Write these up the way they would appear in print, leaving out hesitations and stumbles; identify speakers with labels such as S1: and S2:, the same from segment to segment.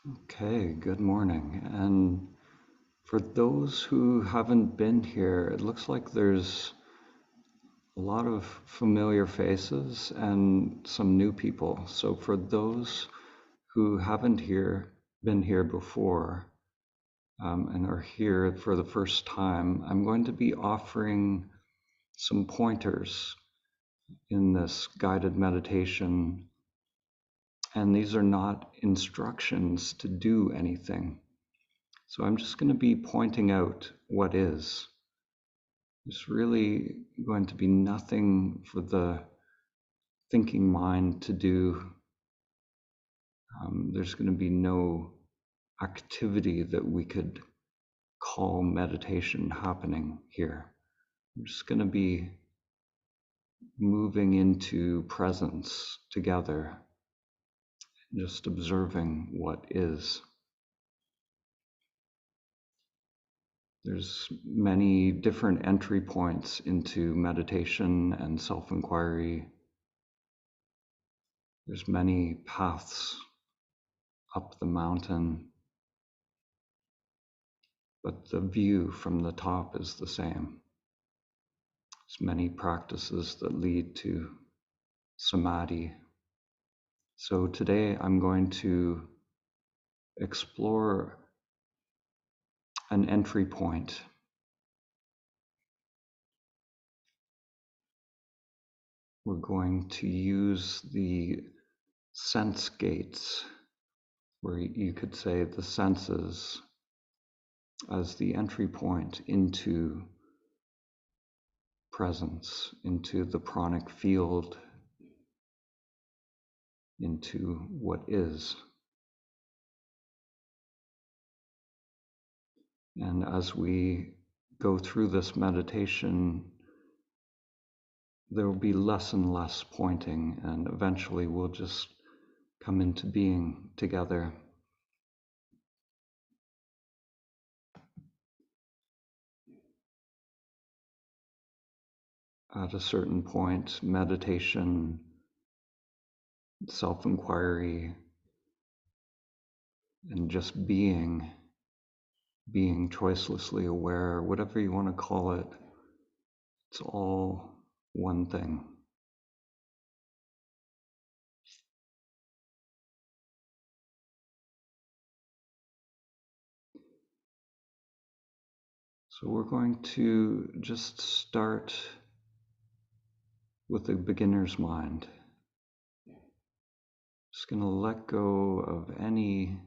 S1: Okay, good morning. And for those who haven't been here, it looks like there's a lot of familiar faces and some new people. So for those who been here before and are here for the first time, I'm going to be offering some pointers in this guided meditation. And these are not instructions to do anything. So I'm just going to be pointing out what is. There's really going to be nothing for the thinking mind to do. There's going to be no activity that we could call meditation happening here. We're just going to be moving into presence together, just observing what is. There's many different entry points into meditation and self-inquiry. There's many paths up the mountain, but the view from the top is the same. There's many practices that lead to samadhi. So today I'm going to explore an entry point. We're going to use the sense gates, where you could say the senses, as the entry point into presence, into the pranic field, into what is. And as we go through this meditation, there will be less and less pointing, and eventually we'll just come into being together. At a certain point, meditation, self-inquiry, and just being choicelessly aware, whatever you want to call it, it's all one thing. So we're going to just start with a beginner's mind. Just going to let go of any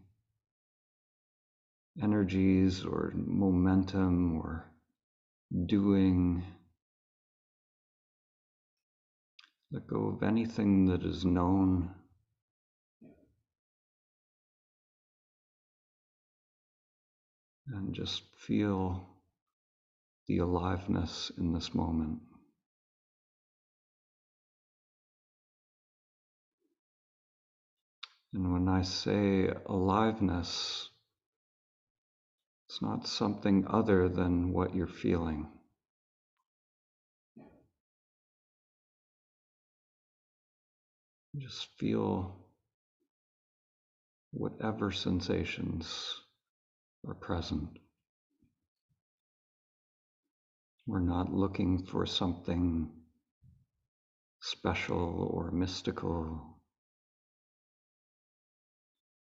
S1: energies or momentum or doing. Let go of anything that is known. And just feel the aliveness in this moment. And when I say aliveness, it's not something other than what you're feeling. Just feel whatever sensations are present. We're not looking for something special or mystical.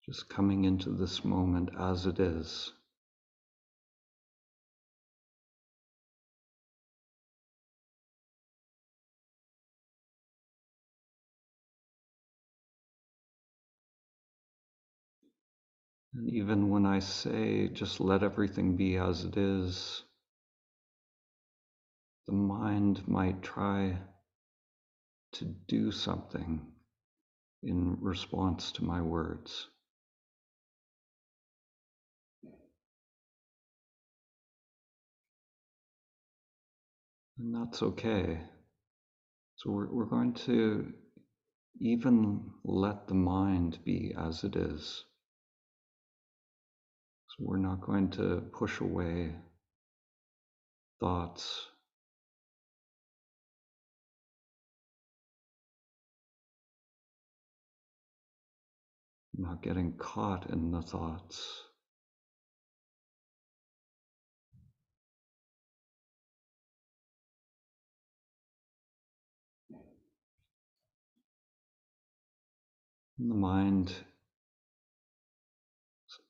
S1: Just coming into this moment as it is. And even when I say just let everything be as it is, the mind might try to do something in response to my words. And that's okay. So we're going to even let the mind be as it is. So we're not going to push away thoughts. We're not getting caught in the thoughts. And the mind,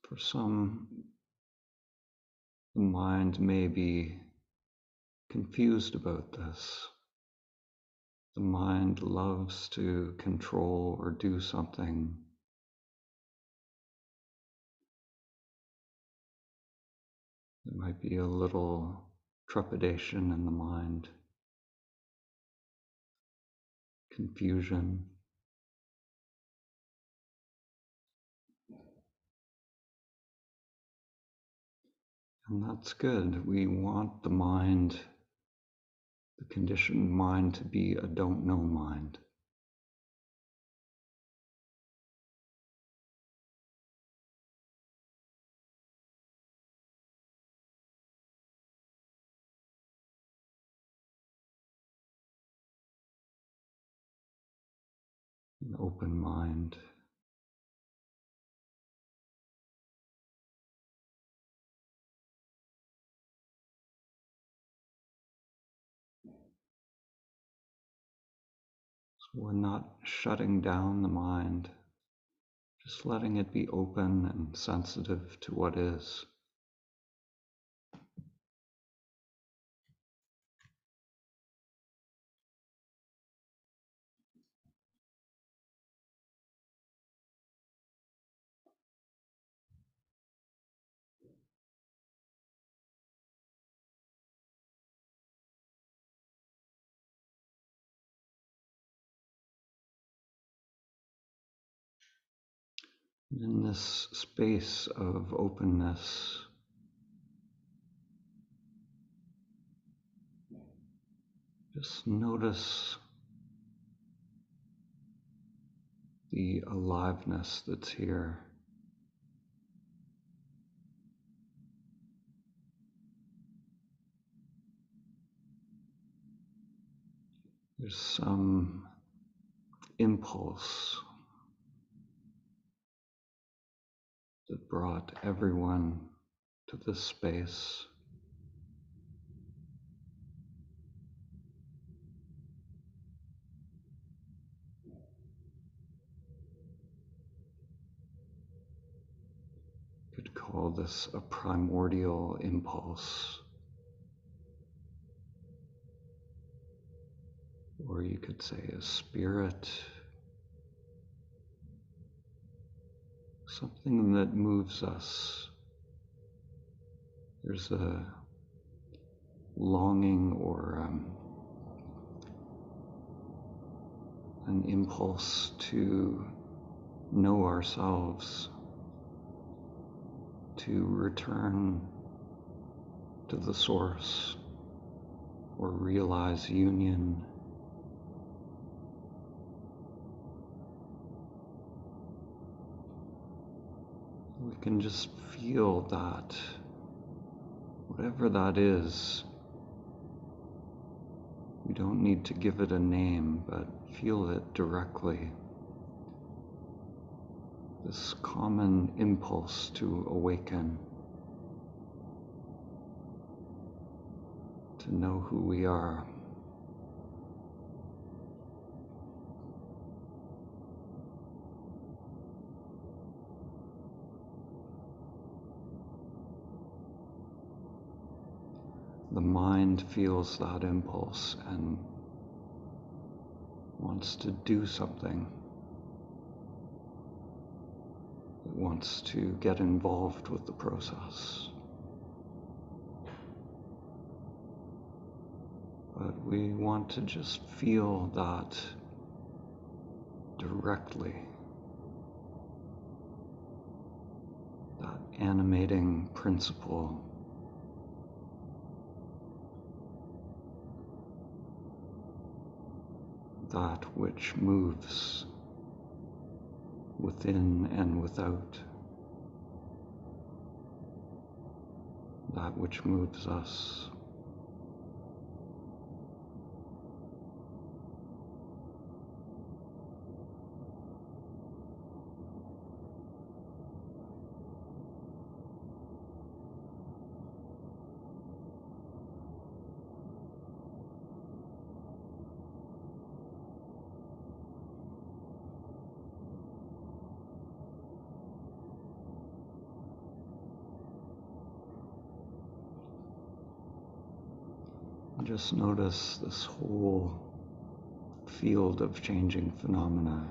S1: for some, the mind may be confused about this. The mind loves to control or do something. There might be a little trepidation in the mind, confusion. And that's good. We want the mind, the conditioned mind, to be a don't know mind. An open mind. So we're not shutting down the mind, just letting it be open and sensitive to what is. In this space of openness, just notice the aliveness that's here. There's some impulse that brought everyone to this space. You could call this a primordial impulse, or you could say a spirit, something that moves us. There's a longing or an impulse to know ourselves, to return to the source or realize union. We can just feel that, whatever that is. We don't need to give it a name, but feel it directly. This common impulse to awaken, to know who we are. The mind feels that impulse and wants to do something. It wants to get involved with the process. But we want to just feel that directly, that animating principle. That which moves within and without, that which moves us. Just notice this whole field of changing phenomena.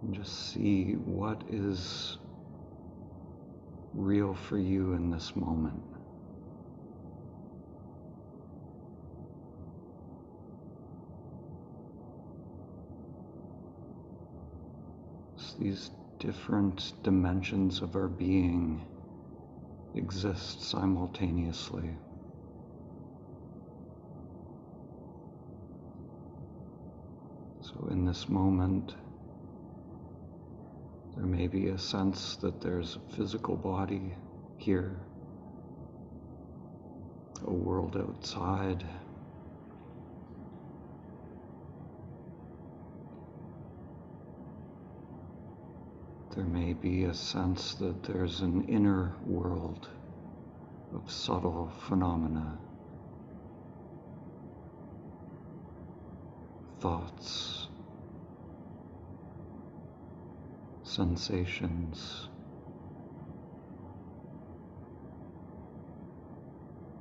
S1: And just see what is real for you in this moment. These different dimensions of our being exist simultaneously. So in this moment, there may be a sense that there's a physical body here, a world outside. There may be a sense that there's an inner world of subtle phenomena, thoughts, sensations,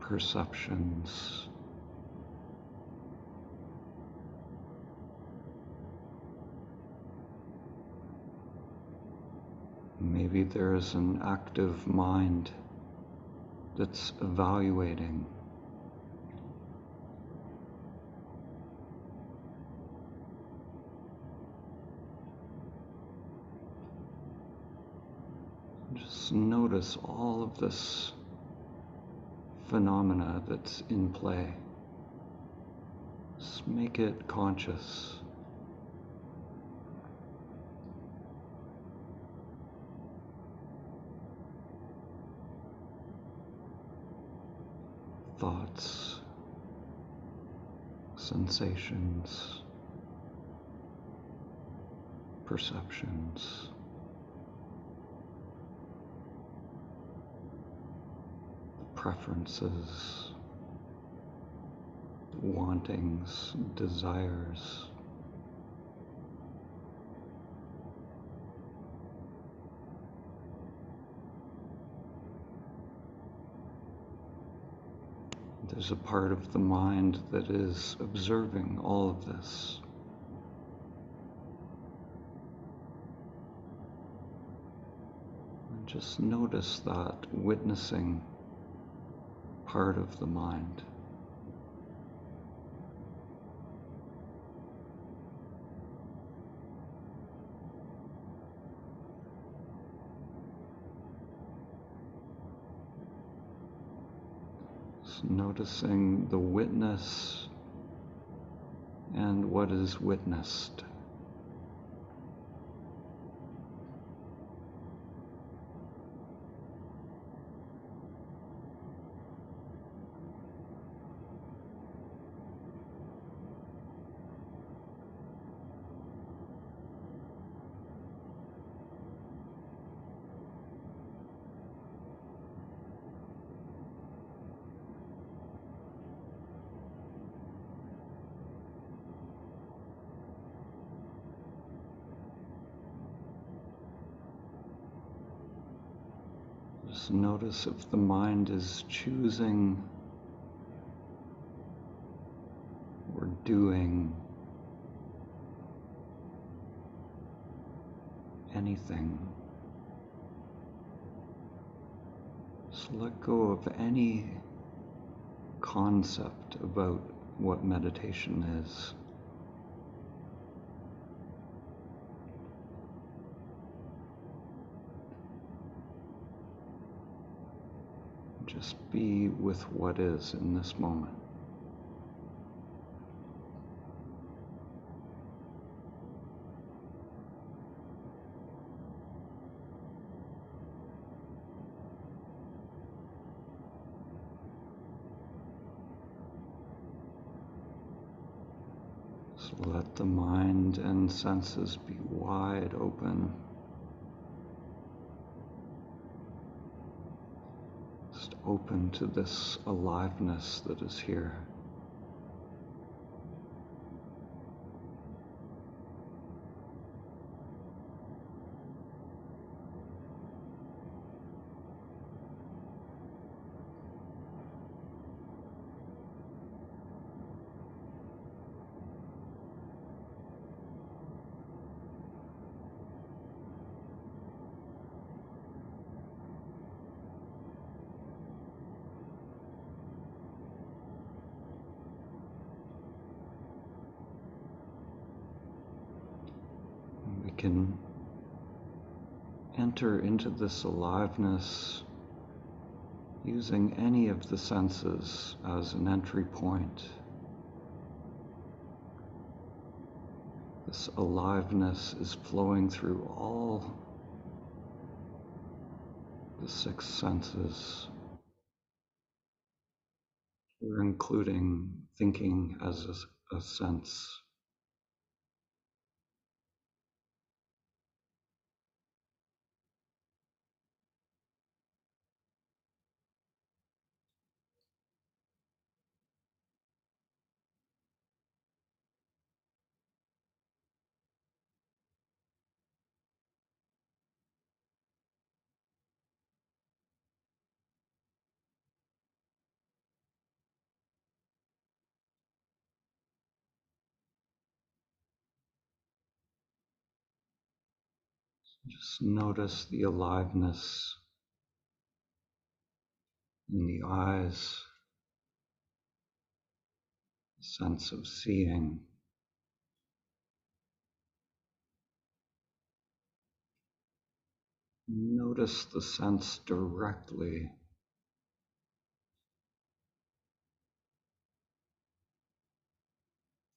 S1: perceptions, maybe there's an active mind that's evaluating. Just notice all of this phenomena that's in play. Just make it conscious. Thoughts, sensations, perceptions, preferences, wantings, desires. There's a part of the mind that is observing all of this. And just notice that witnessing part of the mind. Noticing the witness and what is witnessed. Just notice if the mind is choosing or doing anything. Just let go of any concept about what meditation is. Just be with what is in this moment. So let the mind and senses be wide open. Just open to this aliveness that is here. We can enter into this aliveness using any of the senses as an entry point. This aliveness is flowing through all the six senses. We're including thinking as a sense. Just notice the aliveness in the eyes, sense of seeing. Notice the sense directly.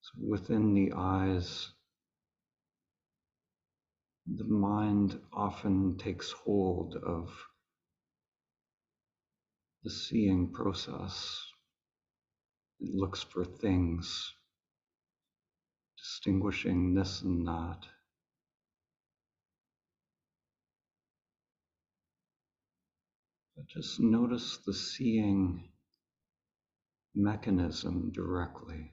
S1: So within the eyes, the mind often takes hold of the seeing process. It looks for things, distinguishing this and that. But just notice the seeing mechanism directly.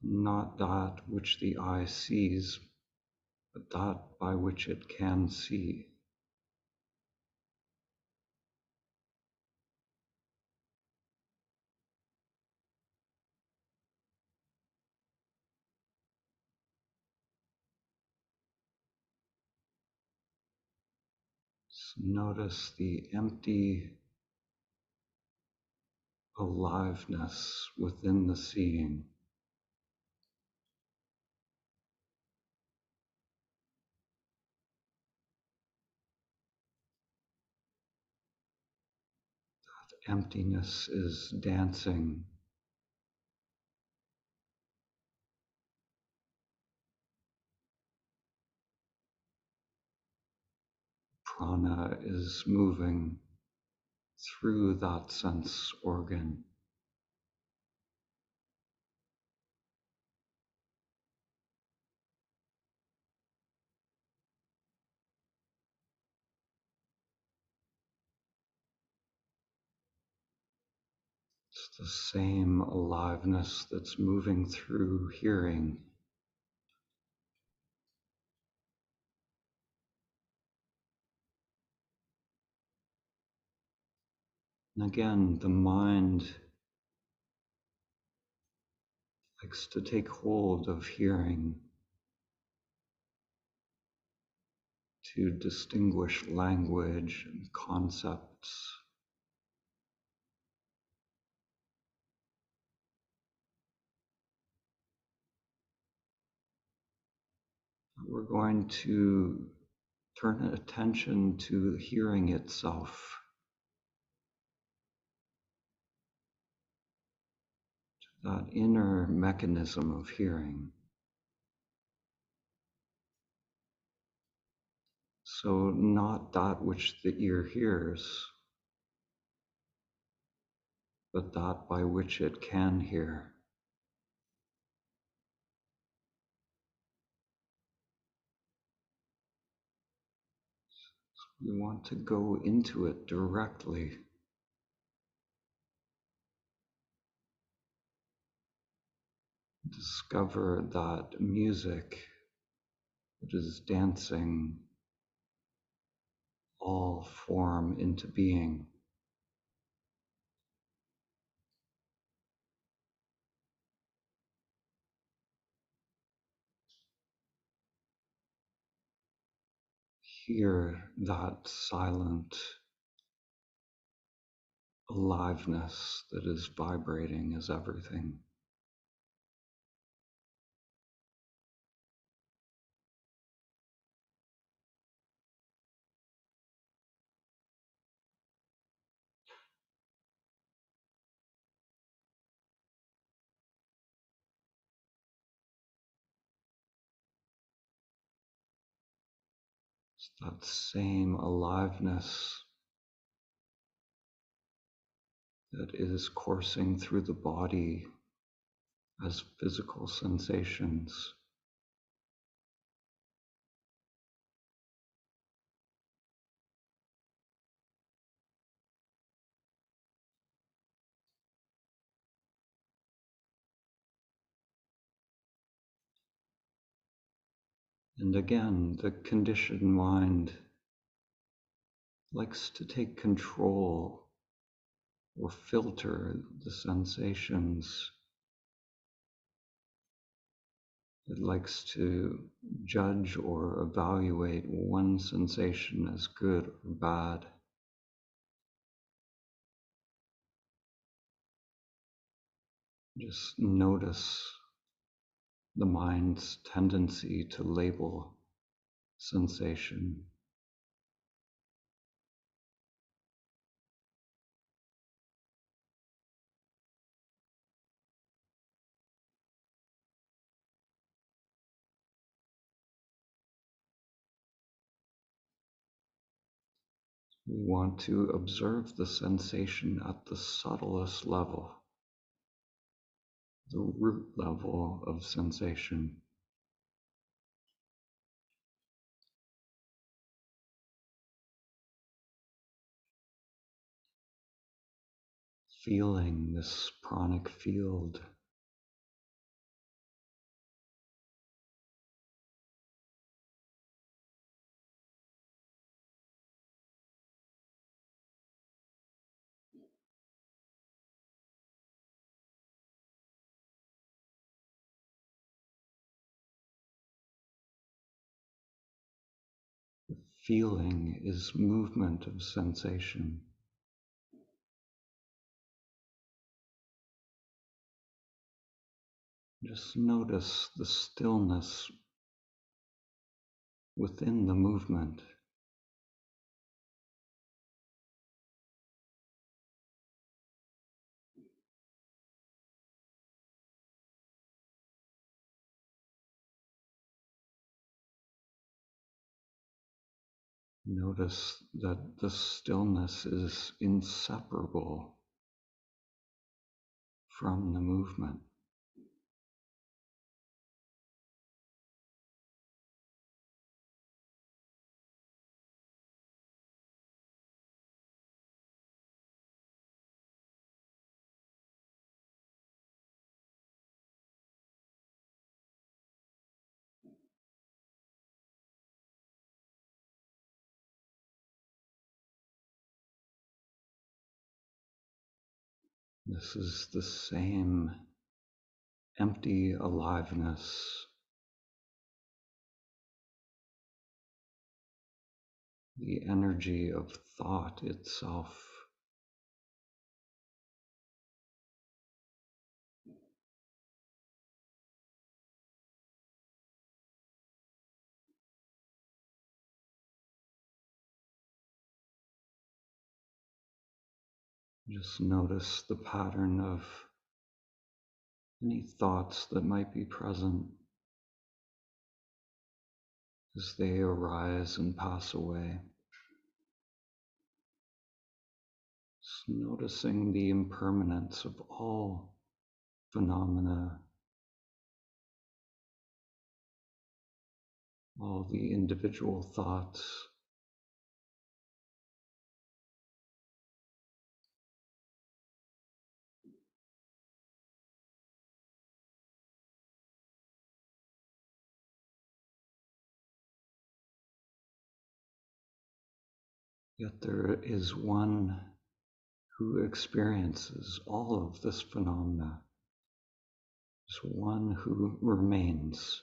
S1: Not that which the eye sees, but that by which it can see. So notice the empty aliveness within the seeing. Emptiness is dancing. Prana is moving through that sense organ. It's the same aliveness that's moving through hearing. And again, the mind likes to take hold of hearing to distinguish language and concepts. We're going to turn attention to hearing itself, that inner mechanism of hearing. So not that which the ear hears, but that by which it can hear. We want to go into it directly. Discover that music that is dancing all form into being. Hear that silent aliveness that is vibrating as everything. It's that same aliveness that is coursing through the body as physical sensations. And again, the conditioned mind likes to take control or filter the sensations. It likes to judge or evaluate one sensation as good or bad. Just notice the mind's tendency to label sensation. We want to observe the sensation at the subtlest level, the root level of sensation. Feeling this pranic field, feeling is movement of sensation. Just notice the stillness within the movement. Notice that the stillness is inseparable from the movement. This is the same empty aliveness, the energy of thought itself. Just notice the pattern of any thoughts that might be present as they arise and pass away. Just noticing the impermanence of all phenomena, all the individual thoughts, yet there is one who experiences all of this phenomena, is one who remains.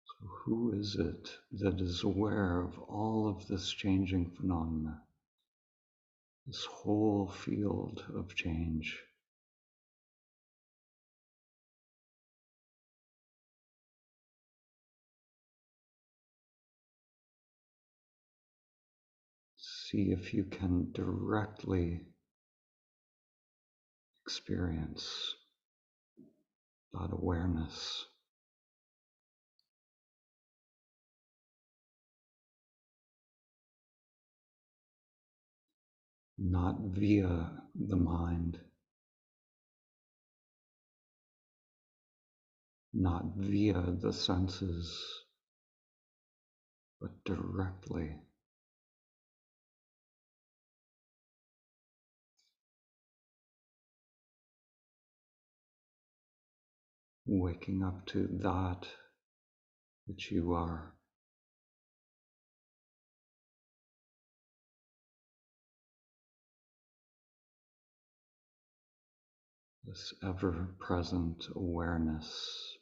S1: So who is it that is aware of all of this changing phenomena, this whole field of change? See if you can directly experience that awareness. Not via the mind, not via the senses, but directly. Waking up to that which you are. This ever-present awareness.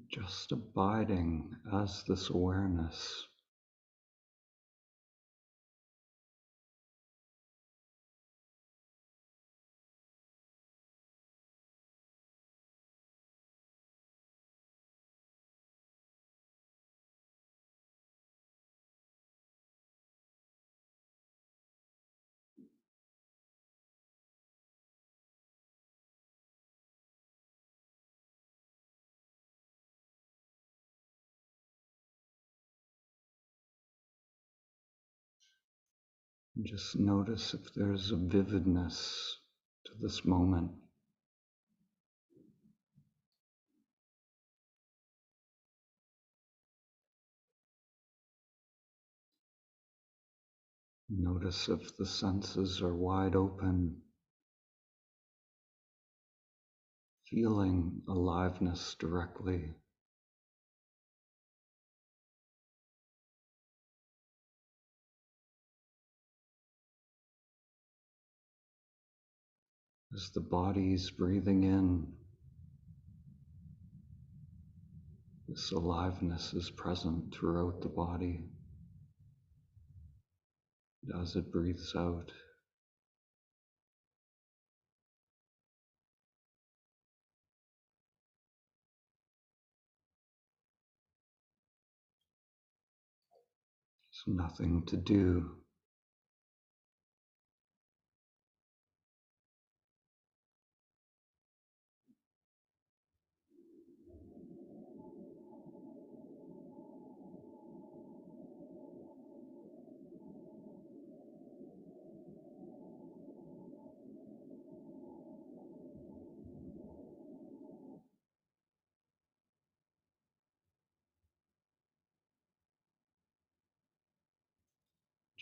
S1: Just abiding as this awareness. Just notice if there's a vividness to this moment. Notice if the senses are wide open, feeling aliveness directly. As the body's breathing in, this aliveness is present throughout the body. As it breathes out, there's nothing to do.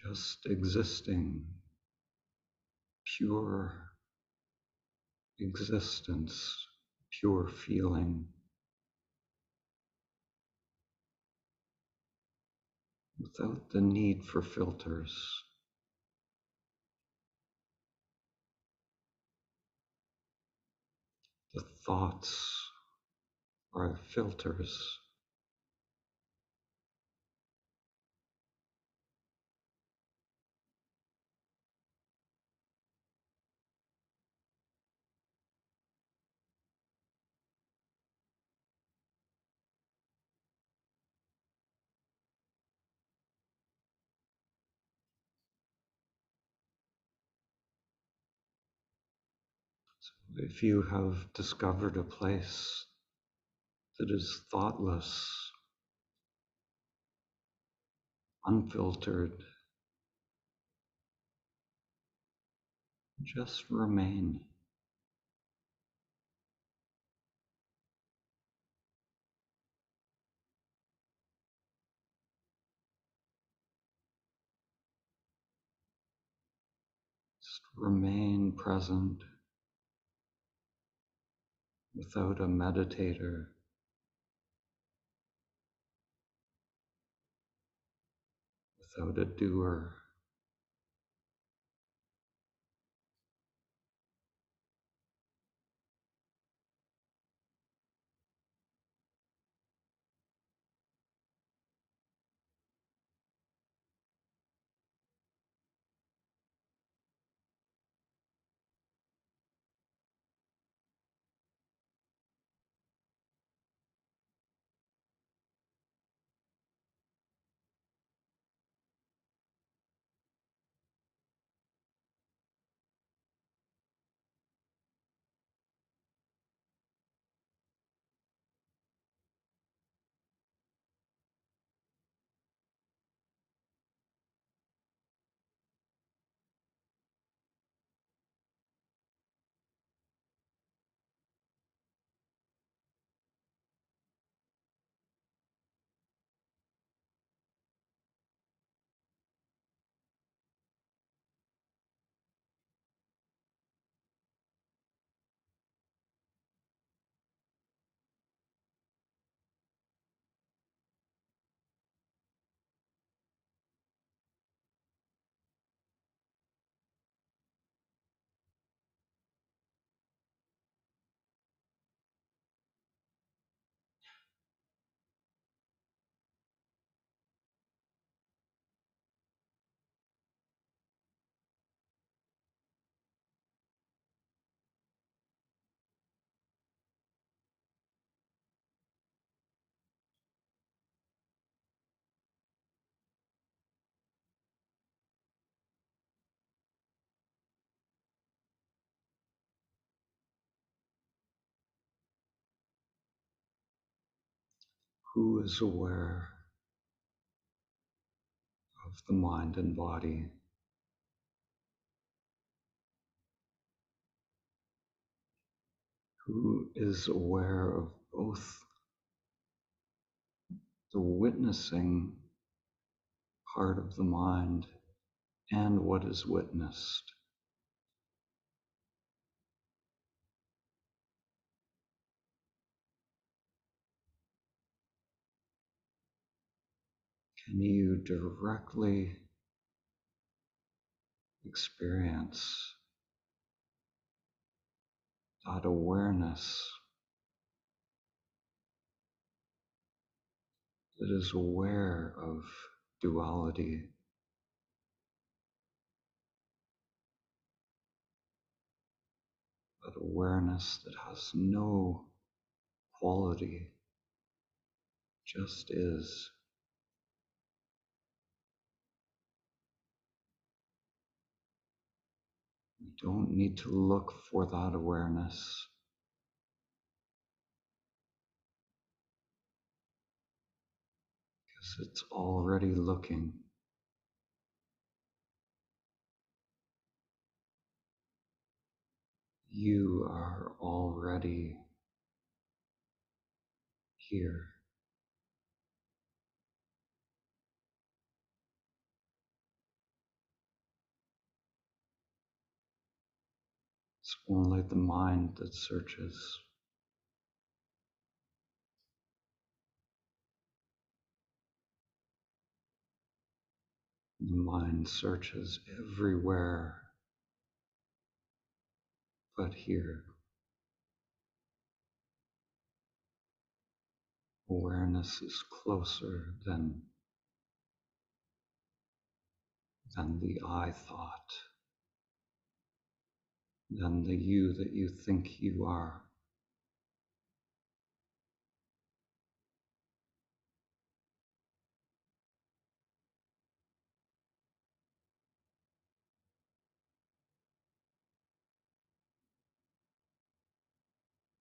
S1: just existing, pure existence, pure feeling, without the need for filters. The thoughts are filters. If you have discovered a place that is thoughtless, unfiltered, just remain. Just remain present without a meditator, without a doer. Who is aware of the mind and body? Who is aware of both the witnessing part of the mind and what is witnessed? Can you directly experience that awareness that is aware of duality, that awareness that has no quality, just is? We don't need to look for that awareness, because it's already looking. You are already here. It's only the mind that searches. The mind searches everywhere but here. Awareness is closer than the I thought, than the you that you think you are.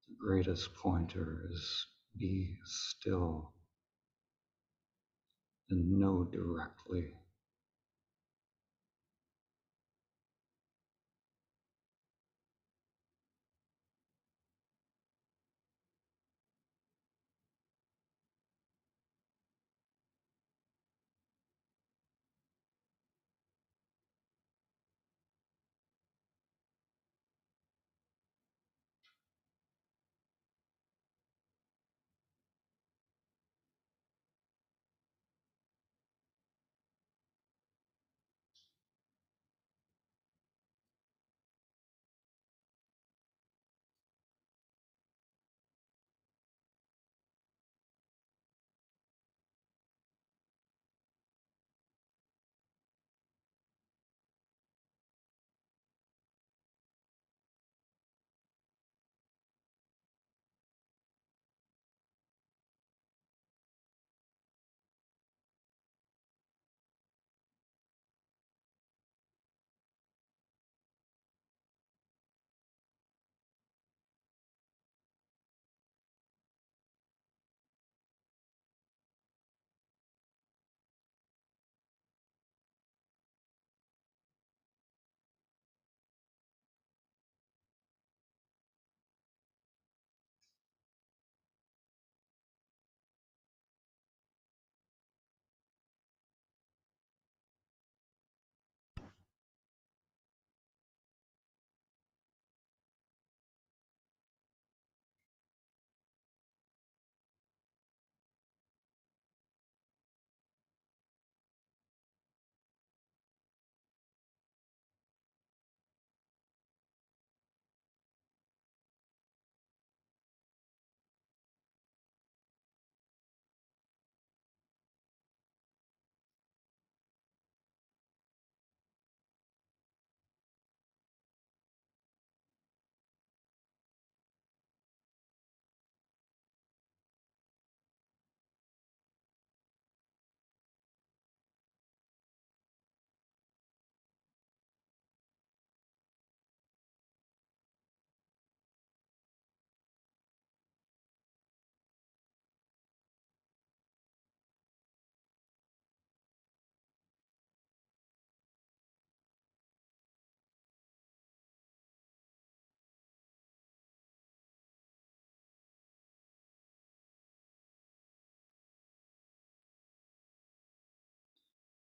S1: The greatest pointer is be still and know directly.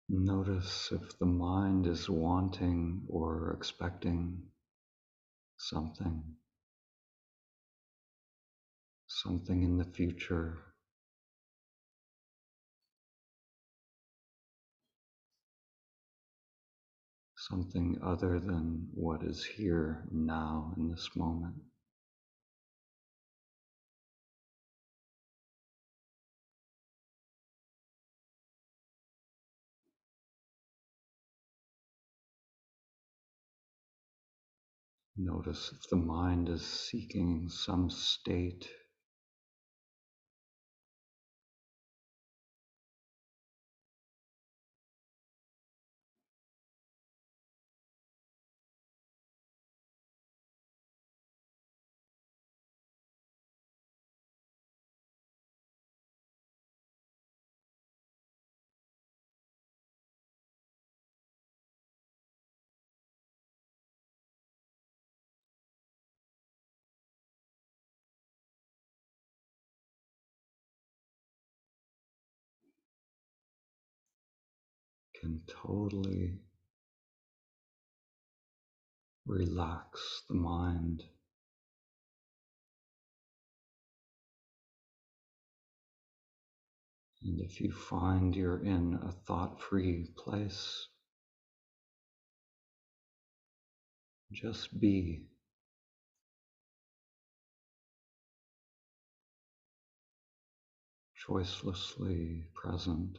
S1: Notice if the mind is wanting or expecting something, something in the future, something other than what is here now in this moment. Notice if the mind is seeking some state, can totally Relax the mind. And if you find you're in a thought-free place, just be. Choicelessly present.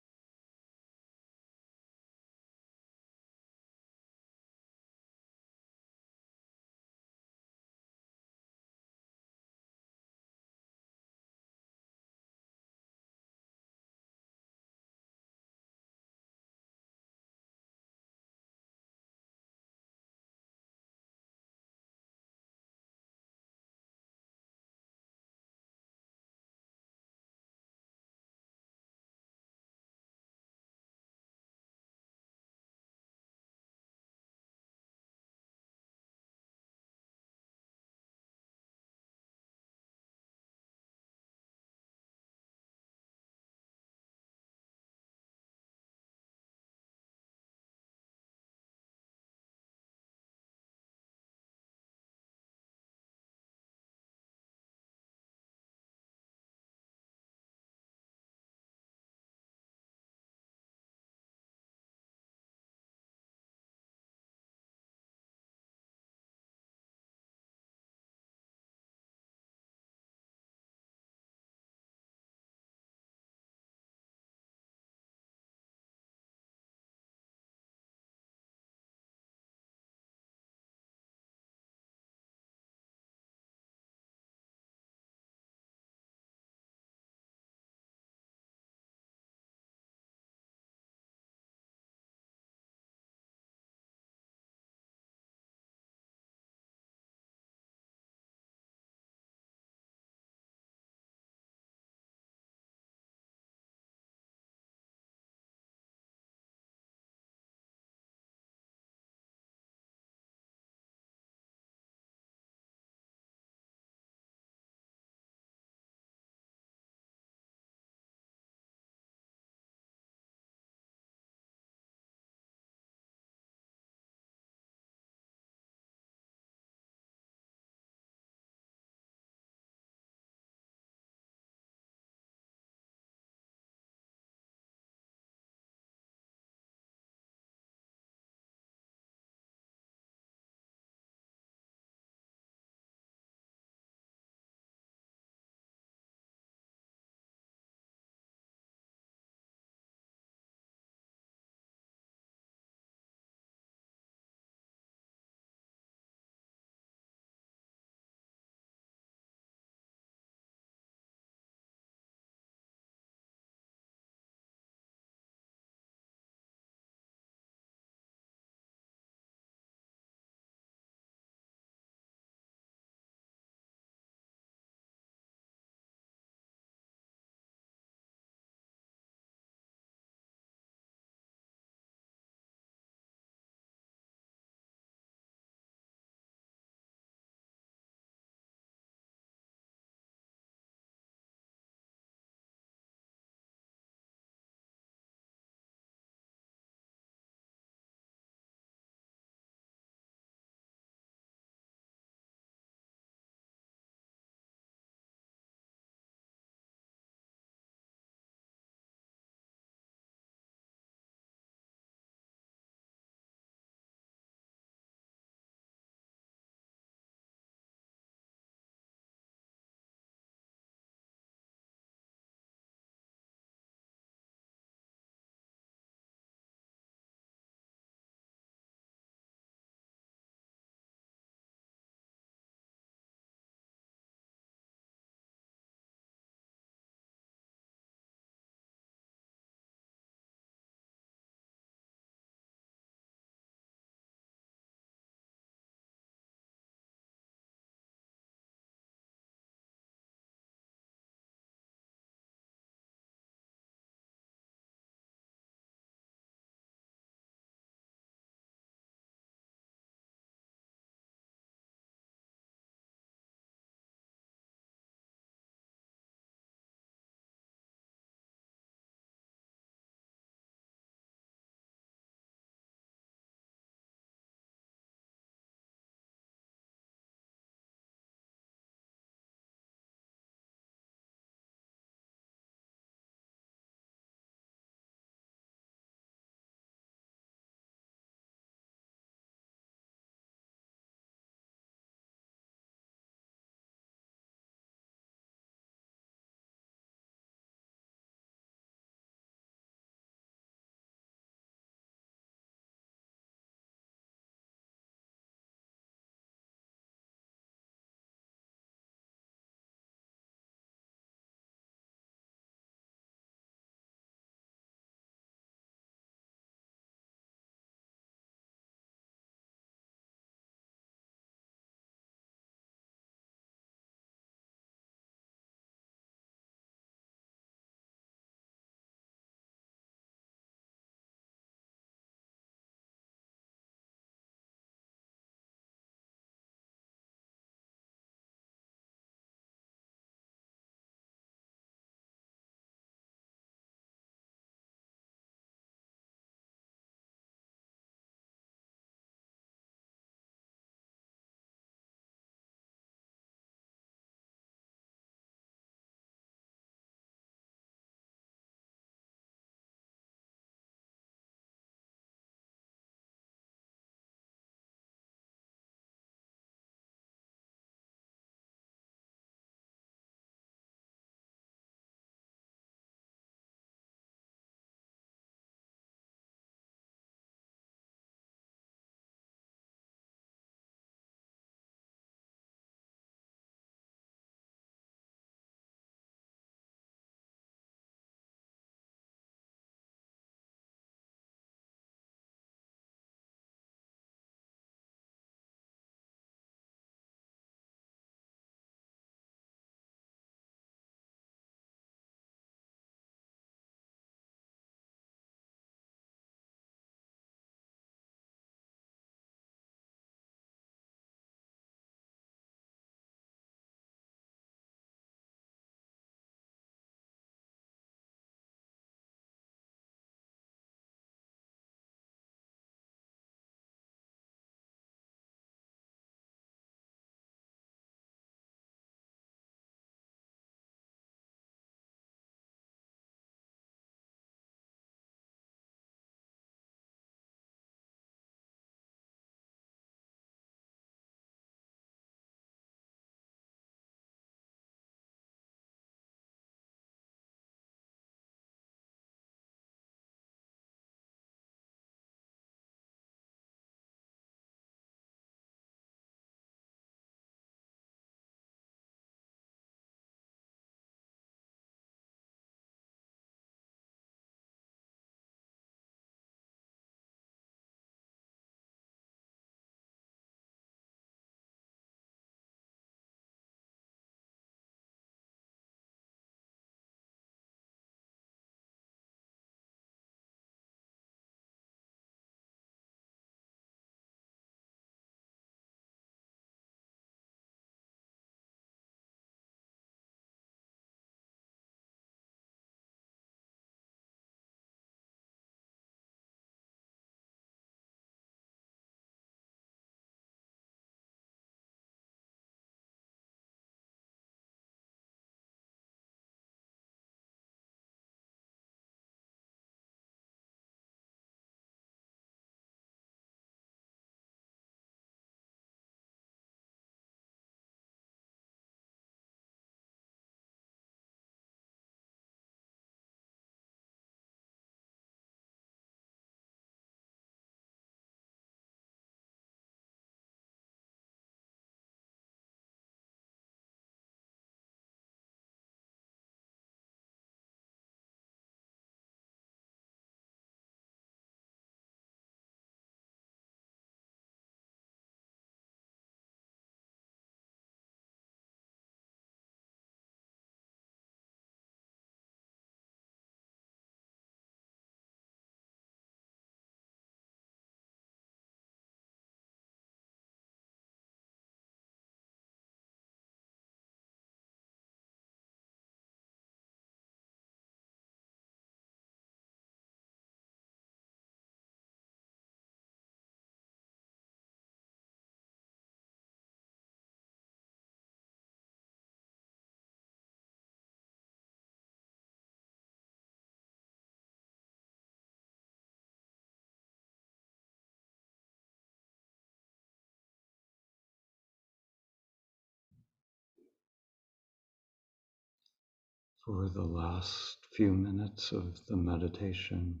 S1: For the last few minutes of the meditation,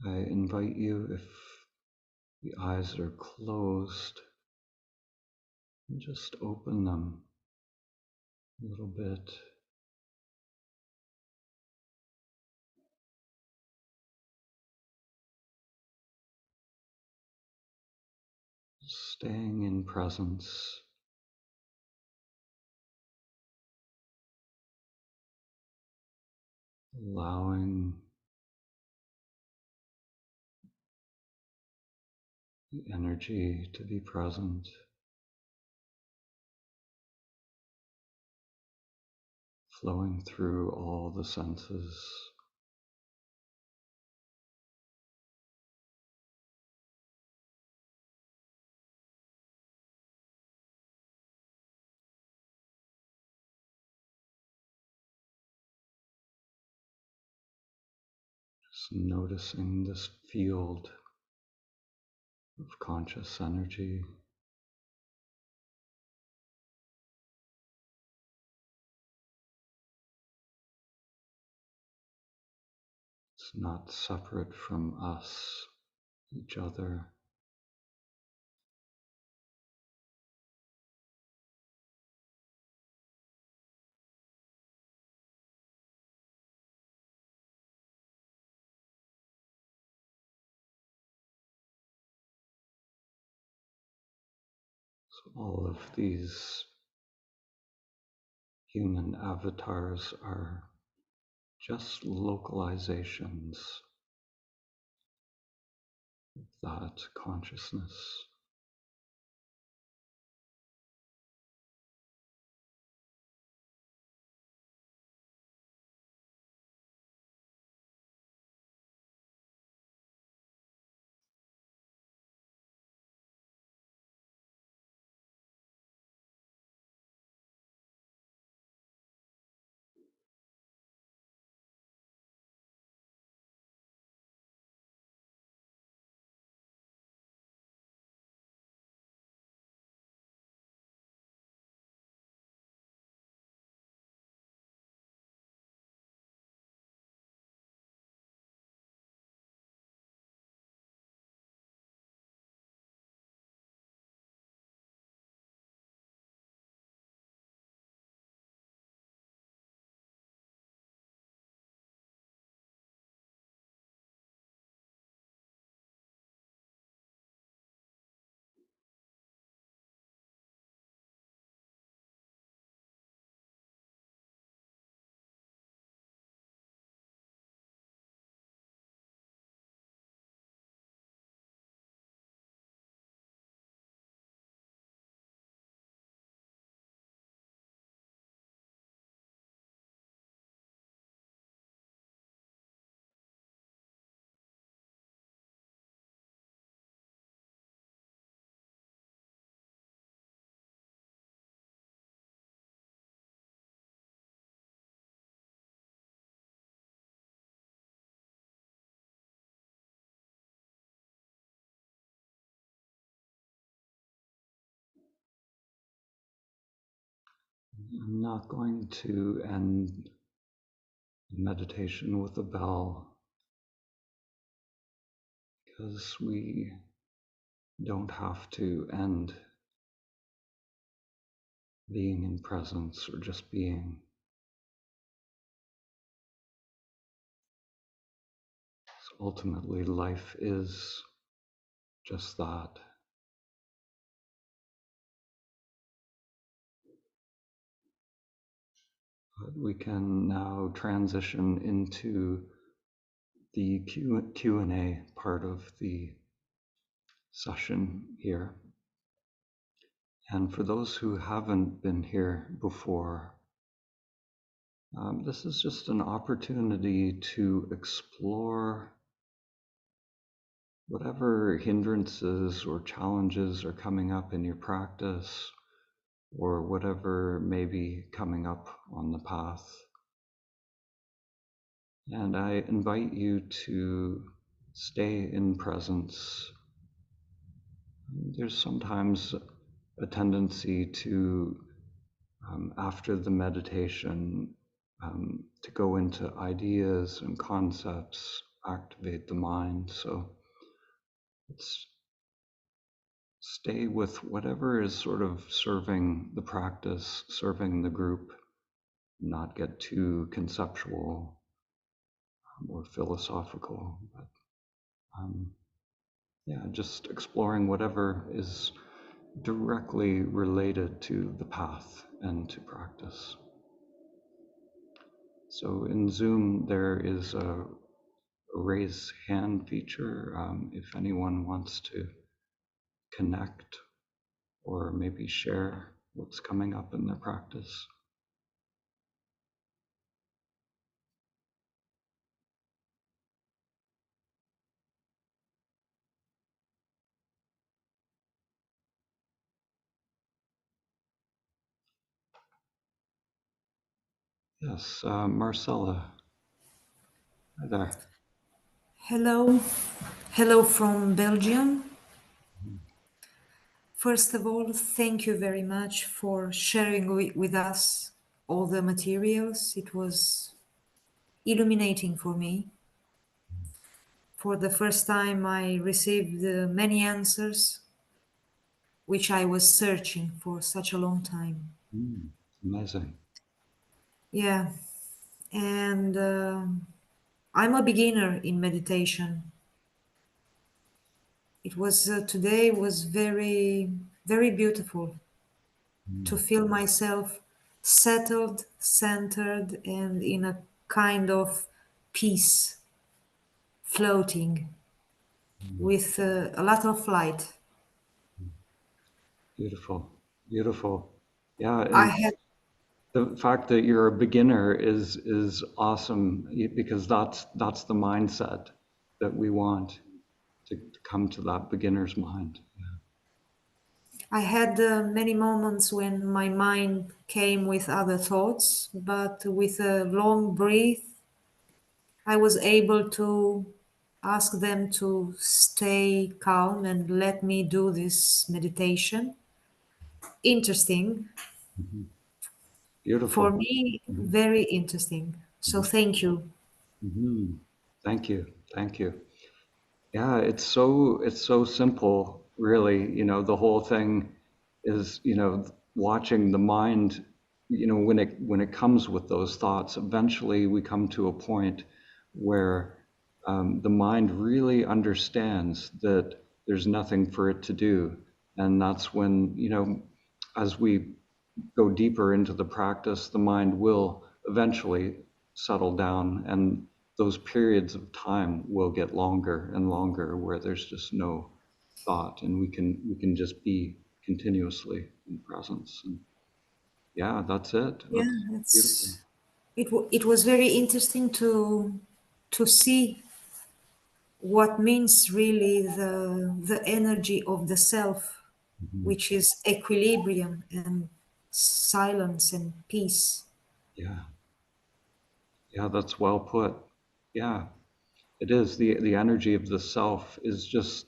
S1: I invite you, if the eyes are closed, just open them a little bit, staying in presence, allowing the energy to be present, flowing through all the senses. Just noticing this field of conscious energy. It's not separate from us, each other. So all of these human avatars are just localizations of that consciousness. I'm not going to end the meditation with a bell because we don't have to end being in presence or just being. So ultimately, life is just that. But we can now transition into the Q&A part of the session here. And for those who haven't been here before, this is just an opportunity to explore whatever hindrances or challenges are coming up in your practice, or whatever may be coming up on the path. And I invite you to stay in presence. There's sometimes a tendency to after the meditation to go into ideas and concepts, activate the mind. So it's stay with whatever is sort of serving the practice, serving the group, not get too conceptual or philosophical. But um, yeah, just exploring whatever is directly related to the path and to practice. So in Zoom, there is a raise hand feature if anyone wants to connect or maybe share what's coming up in their practice. Yes, Marcella, hi there.
S2: Hello, hello from Belgium. First of all, thank you very much for sharing with us all the materials. It was illuminating for me. For the first time, I received many answers which I was searching for such a long time.
S1: Mm, amazing.
S2: Yeah, and I'm a beginner in meditation. It was today was very beautiful to
S1: Mm,
S2: feel myself settled, centered, and in a kind of peace, floating
S1: mm,
S2: with a lot of light.
S1: mm. Beautiful, beautiful. Yeah,
S2: I
S1: and
S2: had,
S1: the fact that you're a beginner is awesome because that's the mindset that we want to come to that beginner's mind.
S2: I had many moments when my mind came with other thoughts, but with a long breath, I was able to ask them to stay calm and let me do this meditation. Interesting.
S1: Mhm.
S2: For
S1: Beautiful.
S2: me,
S1: Mhm,
S2: very interesting. So
S1: mhm,
S2: thank you.
S1: mhm. Thank you. Thank you. Yeah, it's so simple, really. The whole thing is, watching the mind, when it comes with those thoughts, eventually we come to a point where the mind really understands that there's nothing for it to do. And that's when, as we go deeper into the practice, the mind will eventually settle down, and those periods of time will get longer and longer where there's just no thought, and we can just be continuously in presence. And yeah, that's it.
S2: Yeah,
S1: That's beautiful.
S2: it was very interesting to see what means really the energy of the self,
S1: Mhm.
S2: which is equilibrium and silence and peace.
S1: Yeah, yeah, that's well put. Yeah, it is. The energy of the self is just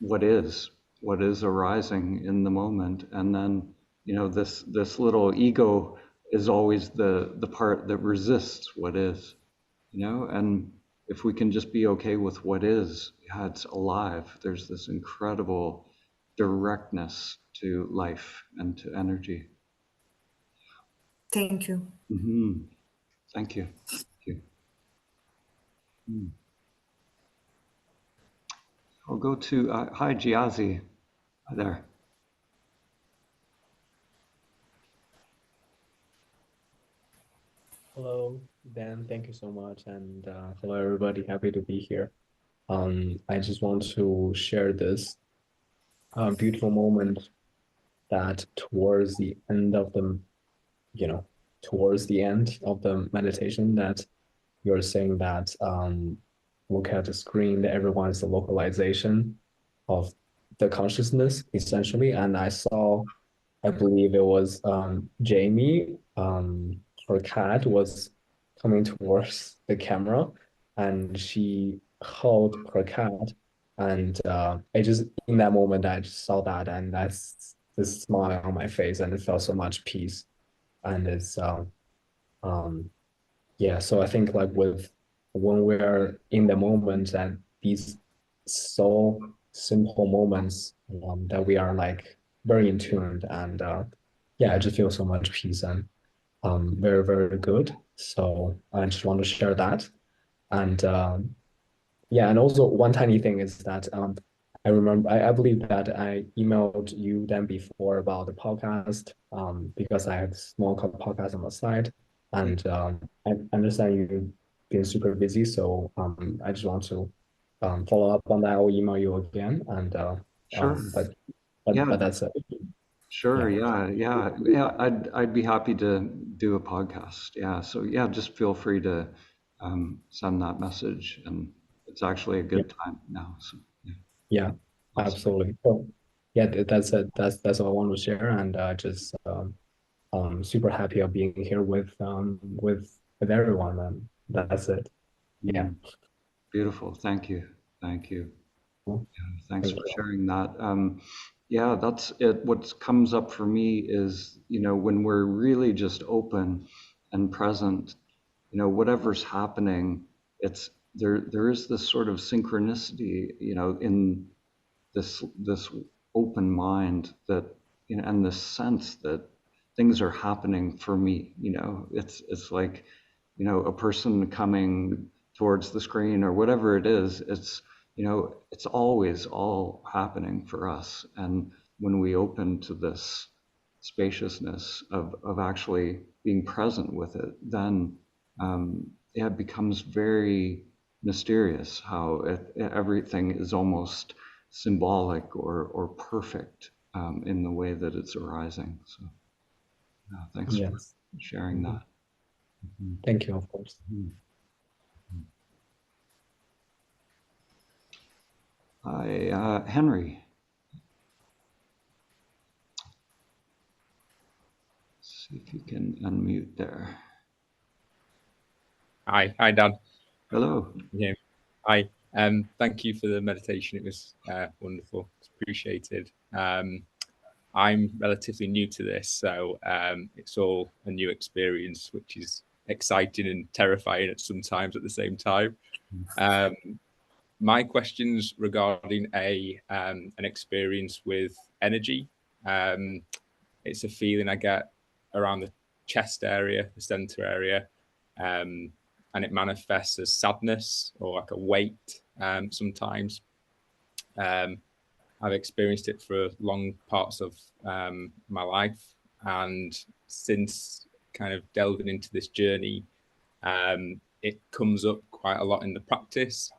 S1: what is what is arising in the moment, and then this little ego is always the part that resists what is, and if we can just be okay with what is, yeah, it's alive. There's this incredible directness to life and to energy.
S2: Thank you.
S1: Hmm. Thank you. Thank you. Mm. I'll go to hi Giazi. Hi there.
S3: Hello, Dan. Thank you so much. And hello, everybody. Happy to be here. I just want to share this beautiful moment that you know, towards the end of the meditation, that you're saying that look at the screen, that everyone is the localization of the consciousness, essentially. And I believe it was Jamie. Her cat was coming towards the camera, and she held her cat. And I just in that moment I just saw that, and that's this smile on my face, and it felt so much peace. And it's um yeah, so I think like with when we're in the moment and these so simple moments that we are like very in tuned, and yeah, I just feel so much peace and very, very good. So I just want to share that. And yeah, and also one tiny thing is that I remember I believe that I emailed you then before about the podcast because I have a small podcast on the side, and I understand you've been super busy, so I just want to follow up on that. I'll email you again, and
S1: Sure.
S3: but
S1: Yeah,
S3: that's it.
S1: sure.
S3: Yeah,
S1: Yeah. I'd be happy to do a podcast. Yeah. So yeah, just feel free to send that message, and it's actually a
S3: yeah,
S1: good time now. So yeah,
S3: yeah,
S1: awesome.
S3: absolutely. So yeah, that's it. That's all I want to share, and just super happy of being here with everyone, and that's it. Yeah.
S1: Mm, beautiful. Thank you. Thank you.
S3: Cool.
S1: Thanks
S3: Thank
S1: for
S3: you.
S1: sharing that. Yeah, that's it. What comes up for me is, when we're really just open and present, whatever's happening, it's there is this sort of synchronicity, in this open mind that, and this sense that things are happening for me. It's like, a person coming towards the screen or whatever it is. It's always all happening for us. And when we open to this spaciousness of actually being present with it, then yeah, it becomes very mysterious how everything is almost symbolic or perfect in the way that it's arising. So thanks for
S3: Yes.
S1: sharing
S3: Mhm.
S1: that. Mhm.
S3: Thank you, of course.
S1: Mhm. Hi, Henry. See if you can unmute there.
S4: Hi, Dan.
S1: Hello.
S4: Yeah. Hi. Thank you for the meditation. It was wonderful. It's appreciated. I'm relatively new to this, so it's all a new experience, which is exciting and terrifying at some times at the same time. Um, my question's regarding an experience with energy. It's a feeling I get around the chest area, the center area, and it manifests as sadness or like a weight sometimes. Um, I've experienced it for long parts of my life, and since kind of delving into this journey, it comes up quite a lot in the practice.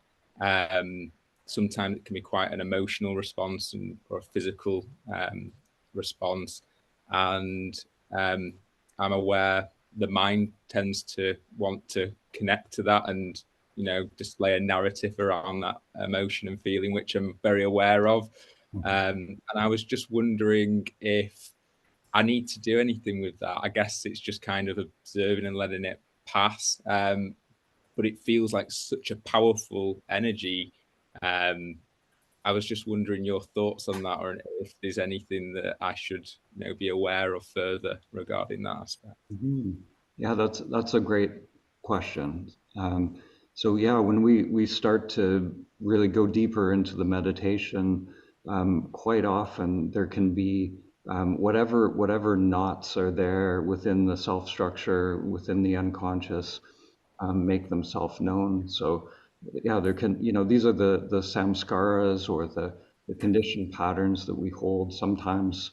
S4: Sometimes it can be quite an emotional response or a physical response, and I'm aware the mind tends to want to connect to that and display a narrative around that emotion and feeling, which I'm very aware of. And I was just wondering if I need to do anything with that. I guess it's just kind of observing and letting it pass. But it feels like such a powerful energy. Um, I was just wondering your thoughts on that, or if there's anything that I should, be aware of further regarding that aspect.
S1: Mhm. Yeah, that's a great question. So yeah, when we start to really go deeper into the meditation, quite often there can be whatever knots are there within the self structure, within the unconscious, make themselves known. So yeah, there can, these are the samskaras or the conditioned patterns that we hold. Sometimes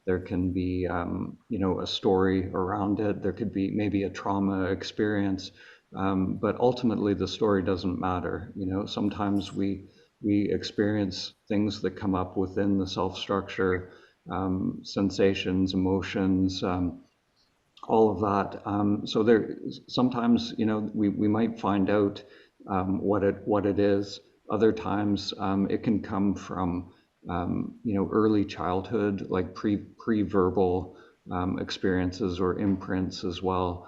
S1: there can be, a story around it. There could be maybe a trauma experience, but ultimately the story doesn't matter. Sometimes we experience things that come up within the self structure, sensations, emotions, all of that. So there sometimes, we might find out what it is. Other times it can come from early childhood, like pre-verbal experiences or imprints as well.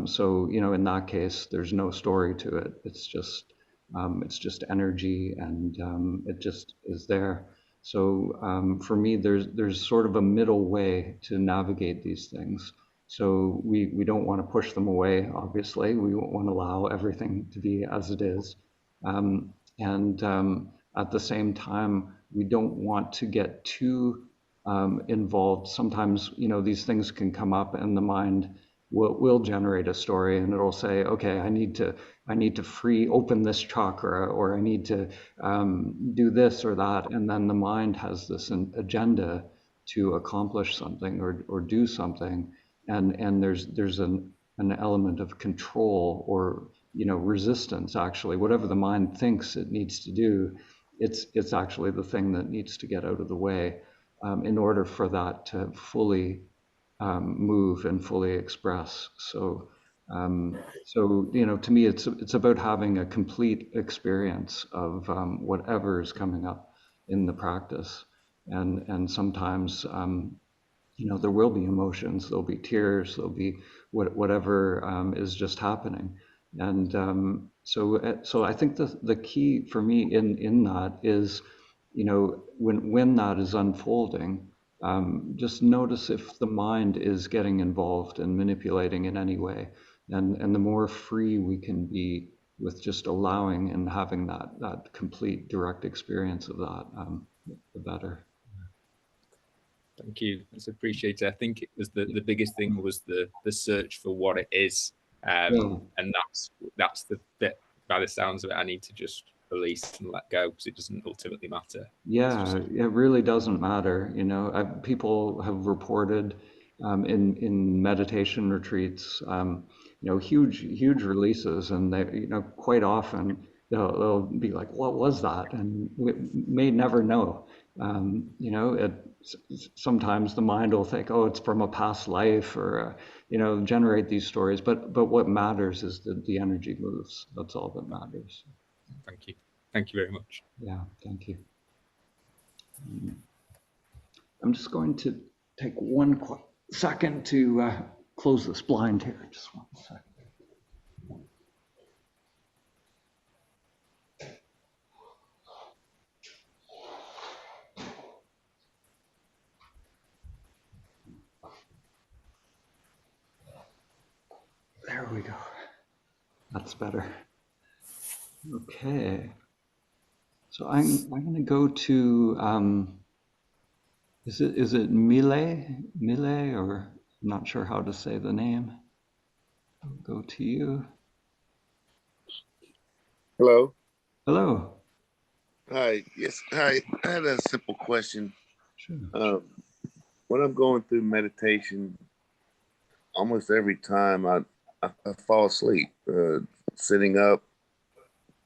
S1: So in that case, there's no story to it. It's just energy, and it just is there. So for me, there's sort of a middle way to navigate these things. So we don't want to push them away, obviously. We want to allow everything to be as it is. And at the same time, we don't want to get too involved. Sometimes, these things can come up and the mind will generate a story and it'll say, okay, I need to open this chakra, or I need to do this or that. And then the mind has this agenda to accomplish something or do something. And there's an element of control or, resistance, actually. Whatever the mind thinks it needs to do, it's actually the thing that needs to get out of the way in order for that to fully move and fully express. So, to me, it's about having a complete experience of whatever is coming up in the practice, and sometimes, there will be emotions, there'll be tears, there'll be whatever is just happening, and so I think the key for me in that is, when that is unfolding, just notice if the mind is getting involved and manipulating in any way. And the more free we can be with just allowing and having that complete direct experience of that, the better.
S4: Thank you. It's appreciated. I think it was the biggest thing was the search for what it is. And that's the bit, by the sounds of it, I need to just release and let go, because it doesn't ultimately matter.
S1: Yeah, it really doesn't matter. People have reported in meditation retreats, huge releases, and they, quite often they'll be like, "What was that?" And we may never know. Sometimes the mind will think, "Oh, it's from a past life," or generate these stories. But what matters is that the energy moves. That's all that matters.
S4: Thank you. Thank you very much.
S1: Yeah, thank you. I'm just going to take one second to close this blind here. Just one second. There we go. That's better. Okay. So I'm going to go to, is it Mile, or I'm not sure how to say the name. I'll go to you.
S5: Hello.
S1: Hello.
S5: Hi. Yes. Hi. I had a simple question.
S1: Sure.
S5: When I'm going through meditation, almost every time I fall asleep, sitting up.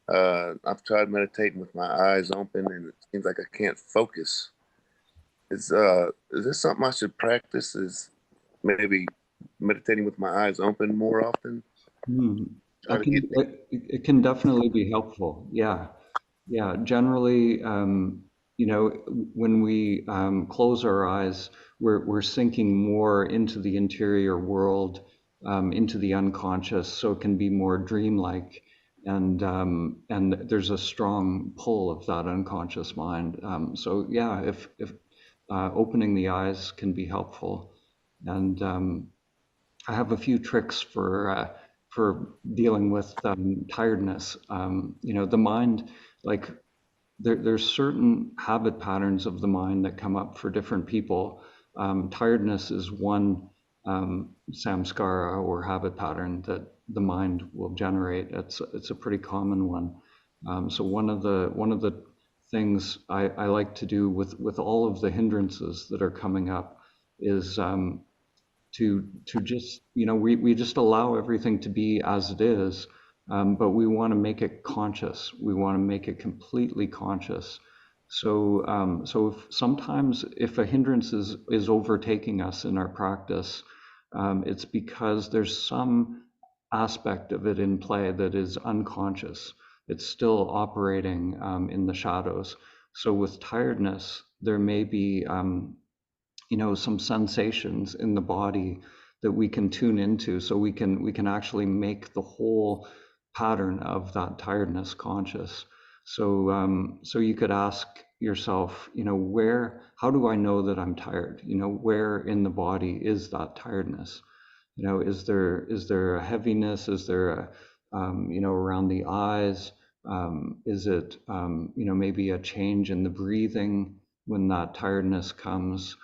S5: I've tried meditating with my eyes open, and it seems like I can't focus. Is this something I should practice? Is maybe meditating with my eyes open more often?
S1: It can definitely be helpful. Yeah. Generally, when we close our eyes, we're sinking more into the interior world, into the unconscious, so it can be more dreamlike, and there's a strong pull of that unconscious mind. So yeah, if opening the eyes can be helpful, and I have a few tricks for dealing with tiredness. The mind, like there's certain habit patterns of the mind that come up for different people. Tiredness is one samskara or habit pattern that the mind will generate. It's a pretty common one. So one of the things I like to do with all of the hindrances that are coming up is to just, we just allow everything to be as it is, but we want to make it conscious. We want to make it completely conscious. So sometimes if a hindrance is overtaking us in our practice, it's because there's some aspect of it in play that is unconscious. It's still operating in the shadows. So with tiredness, there may be some sensations in the body that we can tune into, so we can actually make the whole pattern of that tiredness conscious. So you could ask yourself, how do I know that I'm tired? Where in the body is that tiredness? Is there a heaviness? Is there around the eyes? Is it, maybe a change in the breathing when that tiredness comes?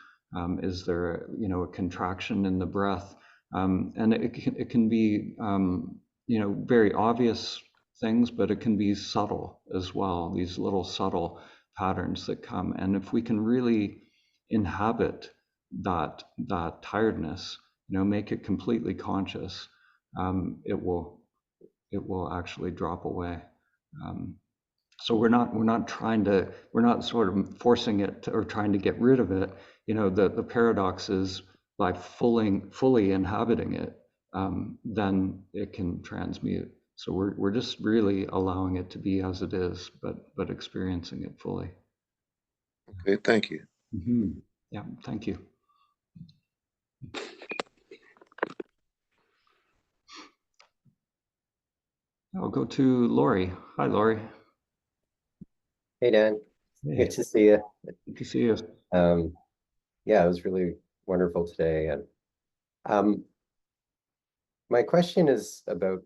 S1: Is there, a contraction in the breath? And it can be, very obvious things, but it can be subtle as well, these little subtle patterns that come. And if we can really inhabit that tiredness, make it completely conscious, it will actually drop away. So we're not sort of forcing it or trying to get rid of it. The paradox is by fully inhabiting it, then it can transmute. So we're just really allowing it to be as it is, but experiencing it fully.
S5: Okay, thank you.
S1: Mm-hmm. Yeah, thank you. I'll go to Lori. Hi, Lori.
S6: Hey, Dan.
S1: Hey,
S6: Good to see you.
S1: good to see you.
S6: Yeah, it was really wonderful today. And my question is about